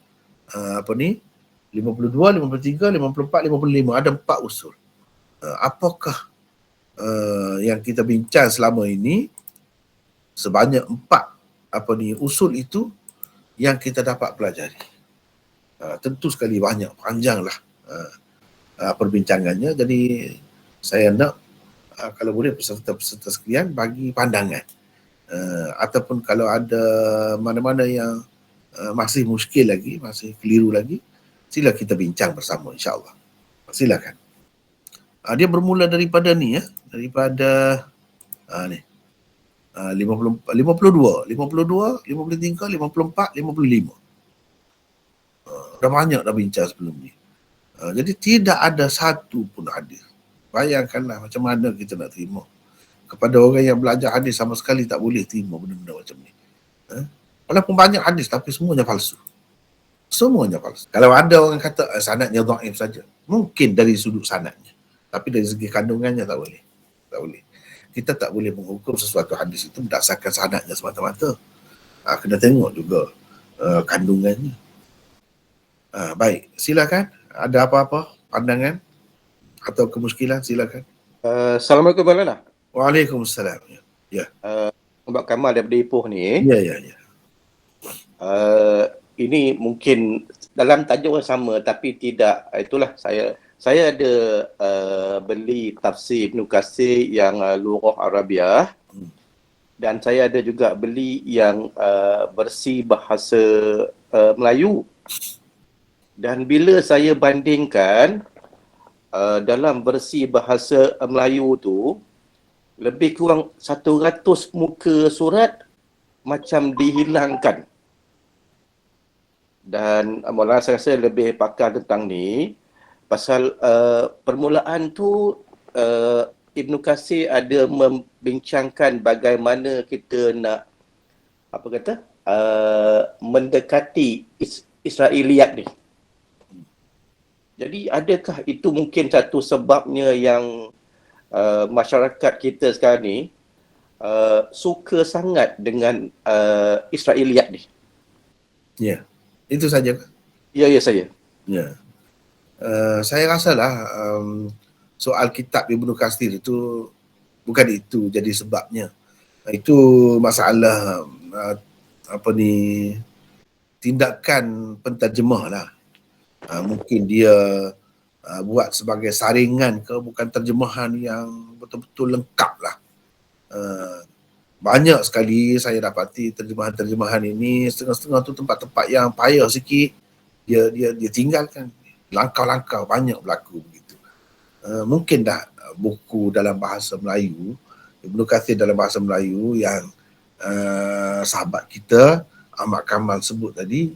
52, 53, 54, 55. Ada 4 usul. Apakah yang kita bincang selama ini, sebanyak 4 usul itu yang kita dapat pelajari. tentu sekali banyak, panjanglah perbincangannya. Jadi saya nak kalau boleh peserta-peserta sekalian bagi pandangan, ataupun kalau ada mana-mana yang masih muskil lagi, masih keliru lagi, sila kita bincang bersama, insya-Allah. Silakan. Dia bermula daripada ni ya, daripada ni 52, 53, 54, 55. Dah banyak dah bincang sebelum ni. Jadi tidak ada satu pun hadis. Bayangkanlah macam mana kita nak terima. Kepada orang yang belajar hadis sama sekali tak boleh terima benda-benda macam ni. Walaupun banyak hadis tapi semuanya palsu. Semuanya palsu. Kalau ada orang kata sanadnya dhaif saja, mungkin dari sudut sanadnya. Tapi dari segi kandungannya tak boleh. Tak boleh. Kita tak boleh menghukum sesuatu hadis itu berdasarkan sanadnya semata-mata. Kena tengok juga kandungannya. Baik, silakan. Ada apa-apa pandangan atau kemuskilan, silakan. Assalamualaikum Maulana. Waalaikumsalam. Ya. Mbak Kamal daripada Ipoh ni. Ya. Ini mungkin dalam tajuk yang sama tapi tidak, itulah saya ada beli tafsir Ibn Katsir yang Lughah Arabiah, dan saya ada juga beli yang versi bahasa Melayu. Dan bila saya bandingkan dalam versi bahasa Melayu tu, lebih kurang 100 muka surat macam dihilangkan. Dan Maulana saya rasa lebih pakar tentang ni. Pasal permulaan tu Ibn Katsir ada membincangkan bagaimana kita nak mendekati Israiliyat ni. Jadi adakah itu mungkin satu sebabnya yang masyarakat kita sekarang ni suka sangat dengan Israiliyat ni? Ya. Itu saja. Ya saya. Ya. Saya rasalah soal kitab Ibn Katsir itu bukan itu jadi sebabnya. Itu masalah tindakan penterjemah lah. Mungkin dia buat sebagai saringan ke, bukan terjemahan yang betul-betul lengkap lah. Banyak sekali saya dapati terjemahan-terjemahan ini setengah-setengah tu tempat-tempat yang payah sikit dia tinggalkan. Langkah-langkah banyak berlaku begitu. Mungkin dah buku dalam bahasa Melayu, Ibn Katsir dalam bahasa Melayu yang sahabat kita Ahmad Kamal sebut tadi,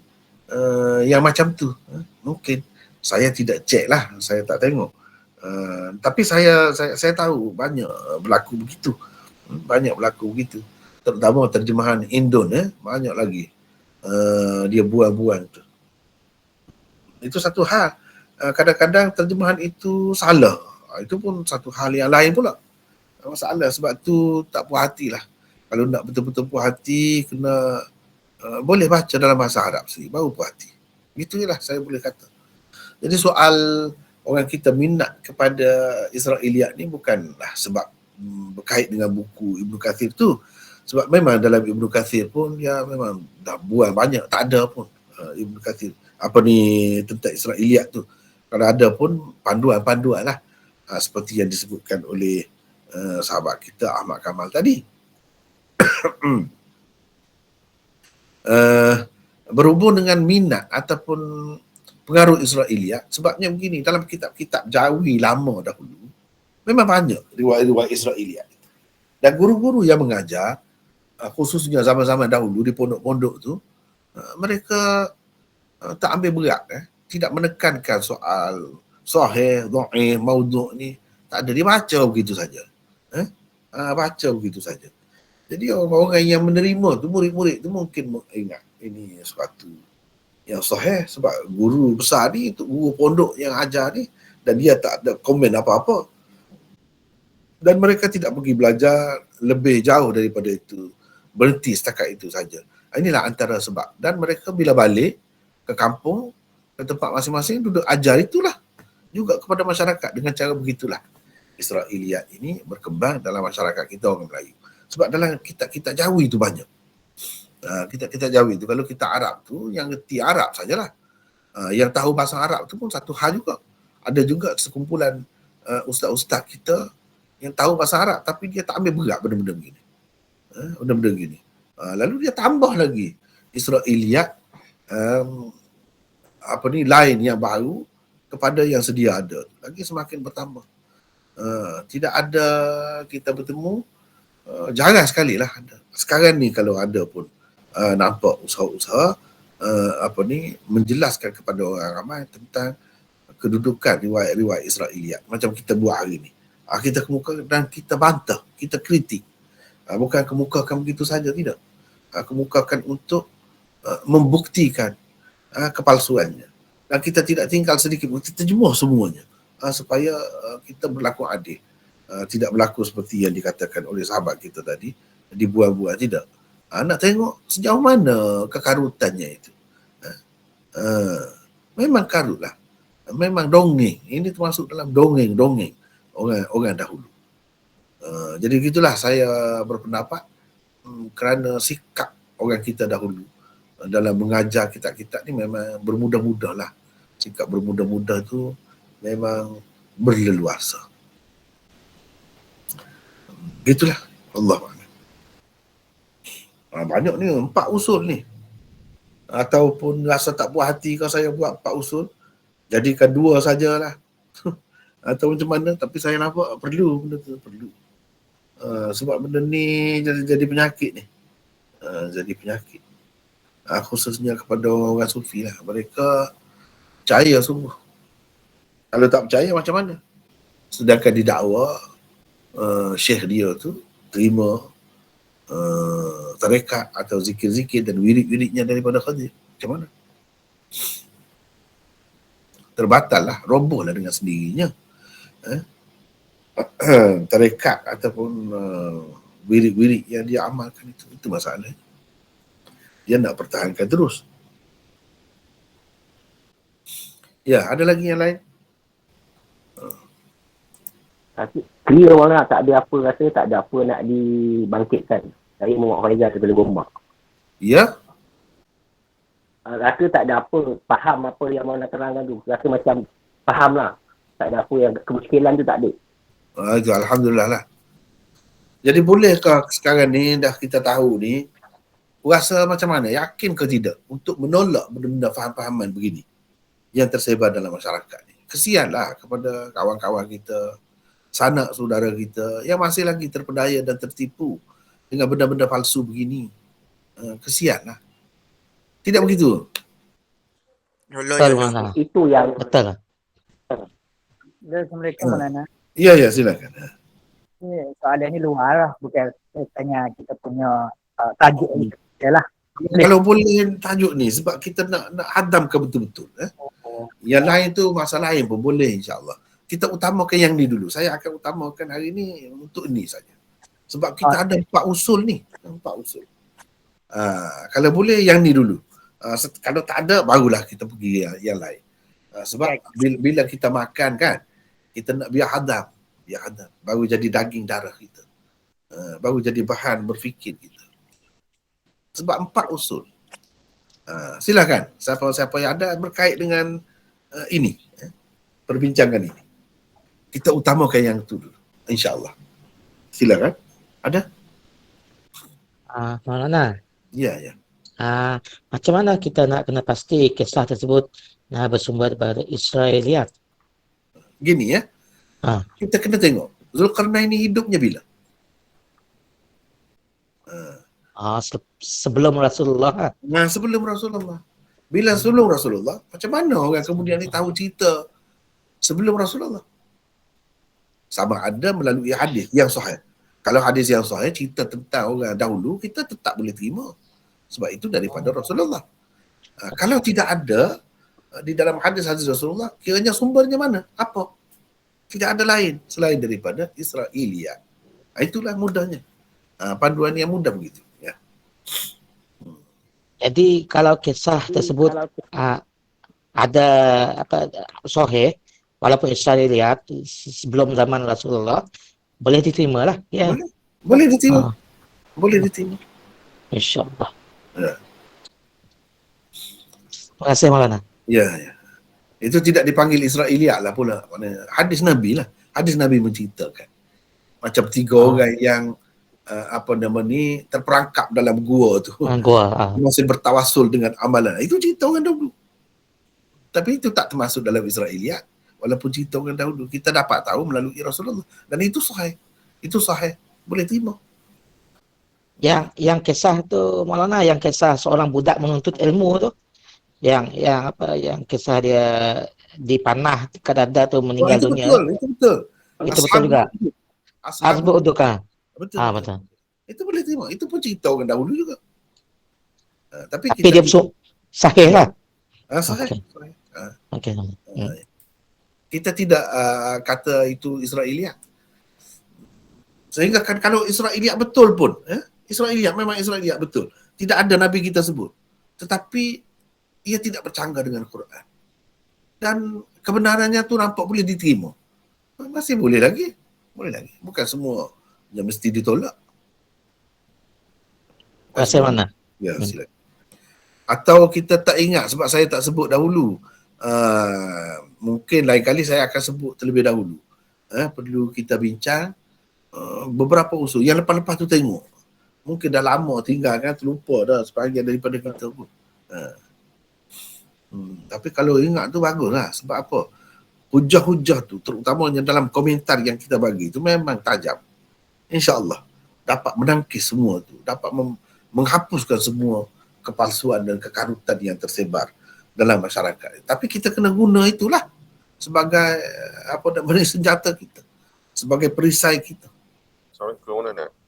yang macam tu. Mungkin saya tidak cek lah, saya tak tengok. Tapi saya tahu banyak berlaku begitu. Banyak berlaku begitu. Terutama terjemahan Indon, banyak lagi dia buang-buang tu. Itu satu hal. Kadang-kadang terjemahan itu salah. Itu pun satu hal yang lain pula. Masalah sebab tu tak puas hatilah. Kalau nak betul-betul puas hati, kena boleh baca dalam bahasa Arab sendiri, baru puas hati. Itu je lah saya boleh kata. Jadi soal orang kita minat kepada Israiliyat ni bukanlah sebab berkait dengan buku Ibn Katsir tu. Sebab memang dalam Ibn Katsir pun dia memang dah buang banyak, tak ada pun Ibn Katsir tentang Israiliyat tu. Kalau ada pun panduan-panduan lah, seperti yang disebutkan oleh sahabat kita Ahmad Kamal tadi. Berhubung dengan minat ataupun pengaruh Israiliyat, sebabnya begini, dalam kitab-kitab Jawi lama dahulu memang banyak riwayat-riwayat Israiliyat. Dan guru-guru yang mengajar, khususnya zaman-zaman dahulu di pondok-pondok tu, mereka tak ambil berat, tidak menekankan soal sahih, dhaif, maudhu' ni. Tak ada, dia baca begitu saja. Baca begitu saja. Jadi orang-orang yang menerima tu, murid-murid tu mungkin ingat ini sesuatu yang sahih sebab guru besar ni, guru pondok yang ajar ni, dan dia tak ada komen apa-apa. Dan mereka tidak pergi belajar lebih jauh daripada itu. Berhenti setakat itu saja. Inilah antara sebab. Dan mereka bila balik ke kampung, ke tempat masing-masing, duduk ajar itulah juga kepada masyarakat. Dengan cara begitulah Israiliyat ini berkembang dalam masyarakat kita orang Melayu. Sebab dalam kitab-kitab Jawi itu banyak. Kitab-kitab Jawi itu, kalau kita Arab tu, yang reti Arab sajalah. Yang tahu bahasa Arab tu pun satu hal juga. Ada juga sekumpulan ustaz-ustaz kita yang tahu bahasa Arab tapi dia tak ambil berat benda-benda begini. Benda-benda begini. Lalu dia tambah lagi Israiliyat lain yang baru kepada yang sedia ada. Lagi semakin bertambah. Tidak ada kita bertemu, jarang sekali lah ada. Sekarang ni kalau ada pun nampak usaha-usaha menjelaskan kepada orang ramai tentang kedudukan riwayat-riwayat Israiliyat macam kita buat hari ni. Kita kemukakan dan kita bantah, kita kritik. Bukan kemukakan begitu saja, tidak. Kemukakan untuk membuktikan kepalsuannya. Dan kita tidak tinggal sedikit pun, kita terjemuh semuanya supaya kita berlaku adil. Tidak berlaku seperti yang dikatakan oleh sahabat kita tadi, dibuang-buang, tidak. Nak tengok sejauh mana kekarutannya itu. Memang karut lah. Memang dongeng. Ini termasuk dalam dongeng-dongeng orang dahulu. Jadi gitulah saya berpendapat kerana sikap orang kita dahulu dalam mengajar kitab-kitab ni memang bermudah-mudah lah. Sikap bermudah-mudah tu memang berleluasa. Gitulah. Allah. Banyak ni, 4 usul ni. Ataupun rasa tak puas hati kalau saya buat 4 usul, jadikan 2 sajalah. Atau macam mana, tapi saya nampak perlu benda tu, perlu. Sebab benda ni jadi penyakit ni. Jadi penyakit. Khususnya kepada orang sufi lah. Mereka percaya sungguh. Kalau tak percaya macam mana? Sedangkan didakwa syekh dia tu terima tarekat atau zikir-zikir dan wirid-wiridnya daripada Khadir. Macam mana? Terbatal lah, roboh lah dengan sendirinya. Tarekat ataupun wirid-wirid yang dia amalkan itu masalah. Dia nak pertahankan terus. Ya, ada lagi yang lain? Tapi clear orang tak ada apa, rasa tak ada apa nak dibangkitkan. Saya Muhammad Faizal daripada Gombak. Ya? Rasa tak ada apa, faham apa yang mau nak terangkan tu. Rasa macam faham lah. Tak ada apa yang kemuskilan tu tak ada. Alhamdulillah lah. Jadi bolehkah sekarang ni dah kita tahu ni, rasa macam mana? Yakin ke tidak untuk menolak benda-benda faham-fahaman begini yang tersebar dalam masyarakat ni? Kesianlah kepada kawan-kawan kita, sanak saudara kita yang masih lagi terpedaya dan tertipu dengan benda-benda palsu begini. Kesianlah. Tidak begitu? Betul, Maulana. Itu yang Betul. Assalamualaikum Maulana. Ya, silakan. Soalan ni luar lah, bukan tanya kita punya tajuk ni. Yalah. Kalau boleh tajuk ni sebab kita nak hadamkan betul-betul. Yang lain tu masalah lain pun boleh insya-Allah. Kita utamakan yang ni dulu. Saya akan utamakan hari ni untuk ni saja. Sebab kita ada 4 usul ni. 4 usul. Kalau boleh yang ni dulu. Kalau tak ada, barulah kita pergi yang lain. Sebab bila kita makan kan, kita nak biar hadam. Baru jadi daging darah kita. Baru jadi bahan berfikir kita. Sebab 4 usul. Silakan. Siapa yang ada berkait dengan ini. Perbincangan ini. Kita utamakan yang itu dulu. InsyaAllah. Silakan. Ada? Maulana. Ya. Macam mana kita nak kena pasti kisah tersebut bersumber daripada Israiliyat? Gini ya. Kita kena tengok. Zulkarnain ni hidupnya bila? Sebelum Rasulullah. Sebelum Rasulullah. Bila sebelum Rasulullah, macam mana orang kemudian ni tahu cerita sebelum Rasulullah? Sama ada melalui hadis yang sahih. Kalau hadis yang sahih cerita tentang orang dahulu, kita tetap boleh terima. Sebab itu daripada Rasulullah. Kalau tidak ada di dalam hadis-hadis Rasulullah, kiranya sumbernya mana? Apa? Tidak ada lain selain daripada Israiliyat. Itulah mudahnya. Panduan yang mudah begitu. Ya. Jadi kalau kisah tersebut ada sahih, walaupun Israiliyat sebelum zaman Rasulullah, boleh diterima lah. Ya. Boleh diterima. Boleh diterima. InsyaAllah. Ya. Terima kasih Maulana. Ya, ya. Itu tidak dipanggil Israiliyat lah pula. Maknanya hadis Nabi lah. Hadis Nabi menceritakan. Macam 3 orang yang terperangkap dalam gua tu. Gua. Masih bertawasul dengan amalan. Itu cerita orang dahulu. Tapi itu tak termasuk dalam Israiliyat. Walaupun cerita orang dahulu. Kita dapat tahu melalui Rasulullah. Dan itu sahih. Itu sahih. Boleh terima. Yang kisah tu Maulana, yang kisah seorang budak menuntut ilmu tu, yang kisah dia dipanah ke dada tu meninggal itu dunia. betul. Itu betul. Itu betul juga. Asbab Betul. udukah? Betul. Betul. Itu boleh terima. Itu pun cerita orang dahulu juga. Tapi Tapi dia sahih lah. sahih. Okey. Kita tidak kata itu Israiliyat. Sehingga kan kalau Israiliyat betul pun, Israiliyat memang Israiliyat betul. Tidak ada Nabi kita sebut. Tetapi ia tidak bercanggah dengan Quran. Dan kebenarannya tu nampak boleh diterima. Masih boleh lagi. Boleh lagi. Bukan semua yang mesti ditolak. Rasa mana? Ya, silakan. Atau kita tak ingat sebab saya tak sebut dahulu. Mungkin lain kali saya akan sebut terlebih dahulu. Perlu kita bincang beberapa usul. Yang lepas-lepas tu tengok. Mungkin dah lama tinggal kan, terlupa dah sebahagian daripada kita pun. Tapi kalau ingat tu baguslah. Sebab apa? Hujah-hujah tu, terutamanya dalam komentar yang kita bagi tu memang tajam. InsyaAllah dapat menangkis semua tu. Dapat menghapuskan semua kepalsuan dan kekarutan yang tersebar dalam masyarakat. Tapi kita kena guna itulah sebagai senjata kita. Sebagai perisai kita. Assalamualaikum warahmatullahi wabarakatuh.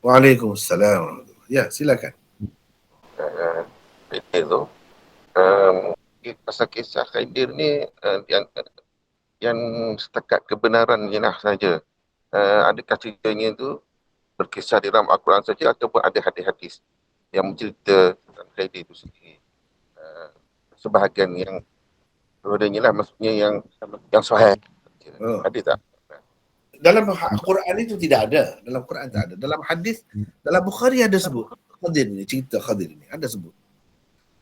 Waalaikumsalam. Ya, silakan. Itu pasal kisah Khidir ni yang setakat kebenaran jenah saja. Adakah ceritanya itu berkisah di dalam Al-Quran saja ataupun ada hadis-hadis yang mencerita tentang Khidir itu sendiri? Sebahagian yang kepadanya lah, maksudnya yang sahih. Ada tak? Dalam Quran itu tidak ada. Dalam Quran tak ada. Dalam hadis, dalam Bukhari ada sebut. Khadir ni, cerita Khadir ni. Ada sebut.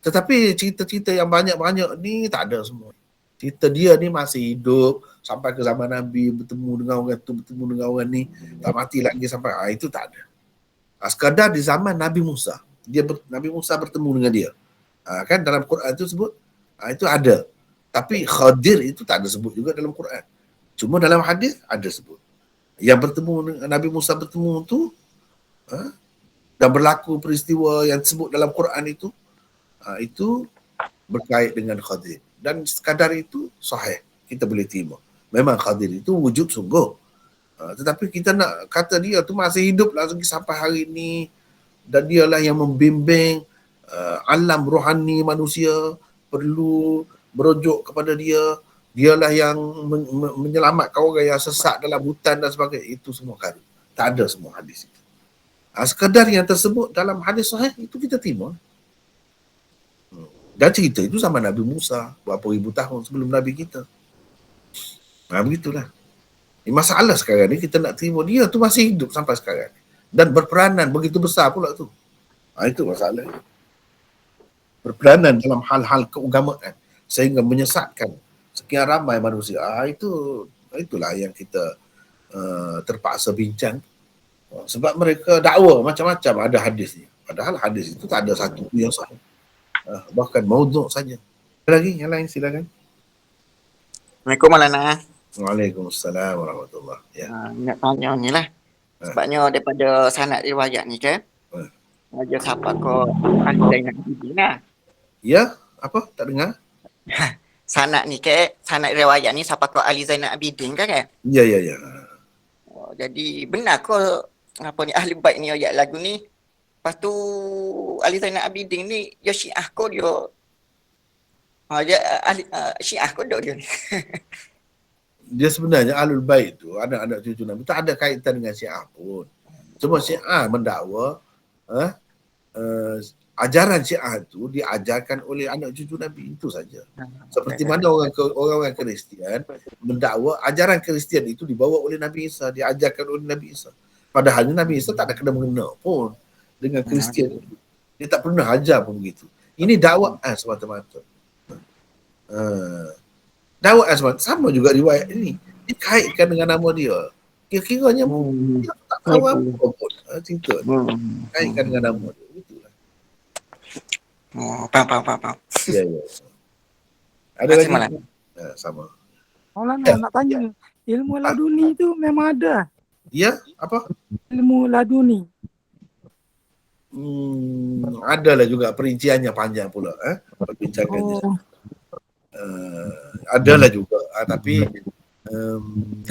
Tetapi cerita-cerita yang banyak-banyak ni tak ada semua. Cerita dia ni masih hidup sampai ke zaman Nabi, bertemu dengan orang tu, bertemu dengan orang ni, tak mati lagi sampai, itu tak ada. Sekadar di zaman Nabi Musa. Nabi Musa bertemu dengan dia. Kan dalam Quran tu sebut, itu ada. Tapi Khadir itu tak ada sebut juga dalam Quran. Cuma dalam hadis ada sebut. Yang bertemu Nabi Musa bertemu tu dan berlaku peristiwa yang disebut dalam Quran itu berkait dengan Khadir. Dan sekadar itu sahih, kita boleh terima. Memang Khadir itu wujud sungguh. Tetapi kita nak kata dia tu masih hidup lagi sampai hari ini dan dialah yang membimbing alam rohani manusia, perlu merujuk kepada dia. Dialah yang menyelamatkan orang yang sesat dalam hutan dan sebagainya. Itu semua kali. Tak ada semua hadis itu. Sekadar yang tersebut dalam hadis sahih itu kita terima. Dan cerita itu sama Nabi Musa berapa ribu tahun sebelum Nabi kita. Begitulah. Masalah sekarang ni kita nak terima dia tu masih hidup sampai sekarang. Dan berperanan begitu besar pula tu. Itu masalah. Berperanan dalam hal-hal keagamaan sehingga menyesatkan sekian ramai manusia. Itulah yang kita terpaksa bincang. Sebab mereka dakwa macam-macam ada hadisnya. Padahal hadis itu tak ada satu yang sahih. Bahkan maudhu' saja. Lagi yang lain silakan. Assalamualaikum Maulana. Waalaikumsalam warahmatullahi. Ya. Nak tanya ni lah. Sebabnya daripada sanad riwayat ni kan. Ada siapa ko Ali Zainal Abidin lah. Ya, apa? Tak dengar? Sanad ni ke, sanad riwayat ni siapa ko Ali Zainal Abidin kan? Ya. Jadi benar ko ni ahli bait ni ayat lagu ni. Lepas tu Ali Zainal Abidin ni dia Syiah ko dia. Dia ahli Syiah ko dia ni. Dia sebenarnya Ahlul Bait tu, anak-anak cucu Nabi, tak ada kaitan dengan Syiah pun. Cuma Syiah mendakwa ajaran Syiah tu diajarkan oleh anak cucu Nabi, itu saja. Seperti mana orang-orang Kristian mendakwa ajaran Kristian itu dibawa oleh Nabi Isa, diajarkan oleh Nabi Isa. Padahal Nabi Isa tak ada kena-mengena pun dengan Kristian itu. Dia tak pernah ajar pun begitu. Ini dakwaan semata-mata. Dawud Azman sama juga riwayat ini dikaitkan dengan nama dia. Kira-kiranya dia tak tahu apa pun cerita ni. Kaitkan dengan nama dia. Itulah. Oh, faham. Ya. Ada Terima kasih, lagi? Maulana. Sama. Maulana nak tanya, ilmu laduni tu memang ada? Ya, apa? Ilmu laduni. Adalah juga perinciannya panjang pula perbincangannya. Adalah juga tapi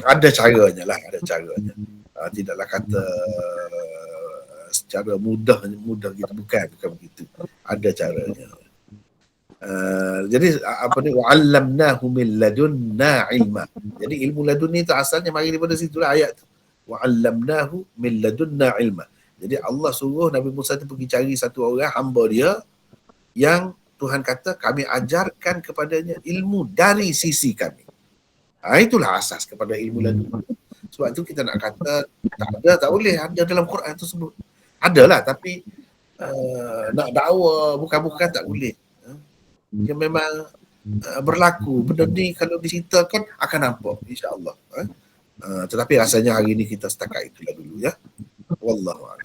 ada caranya lah, tidaklah kata secara mudah gitu, bukan begitu, ada caranya. Jadi apa ni, wa'allamnahu min ladunna ilma. Jadi ilmu ladunni itu asalnya mari daripada situlah ayat tu, wa'allamnahu min ladunna ilma. Jadi Allah suruh Nabi Musa tu pergi cari satu orang hamba dia yang Tuhan kata kami ajarkan kepadanya ilmu dari sisi kami. Itulah asas kepada ilmu laduni. Sebab itu kita nak kata tak boleh, ada dalam Quran tersebut. Adalah tapi nak dakwa bukan tak boleh. Dia memang berlaku. Benda ni kalau diceritakan akan nampak insya-Allah. Tetapi rasanya hari ni kita setakat itulah dulu ya. Wallahu a'lam.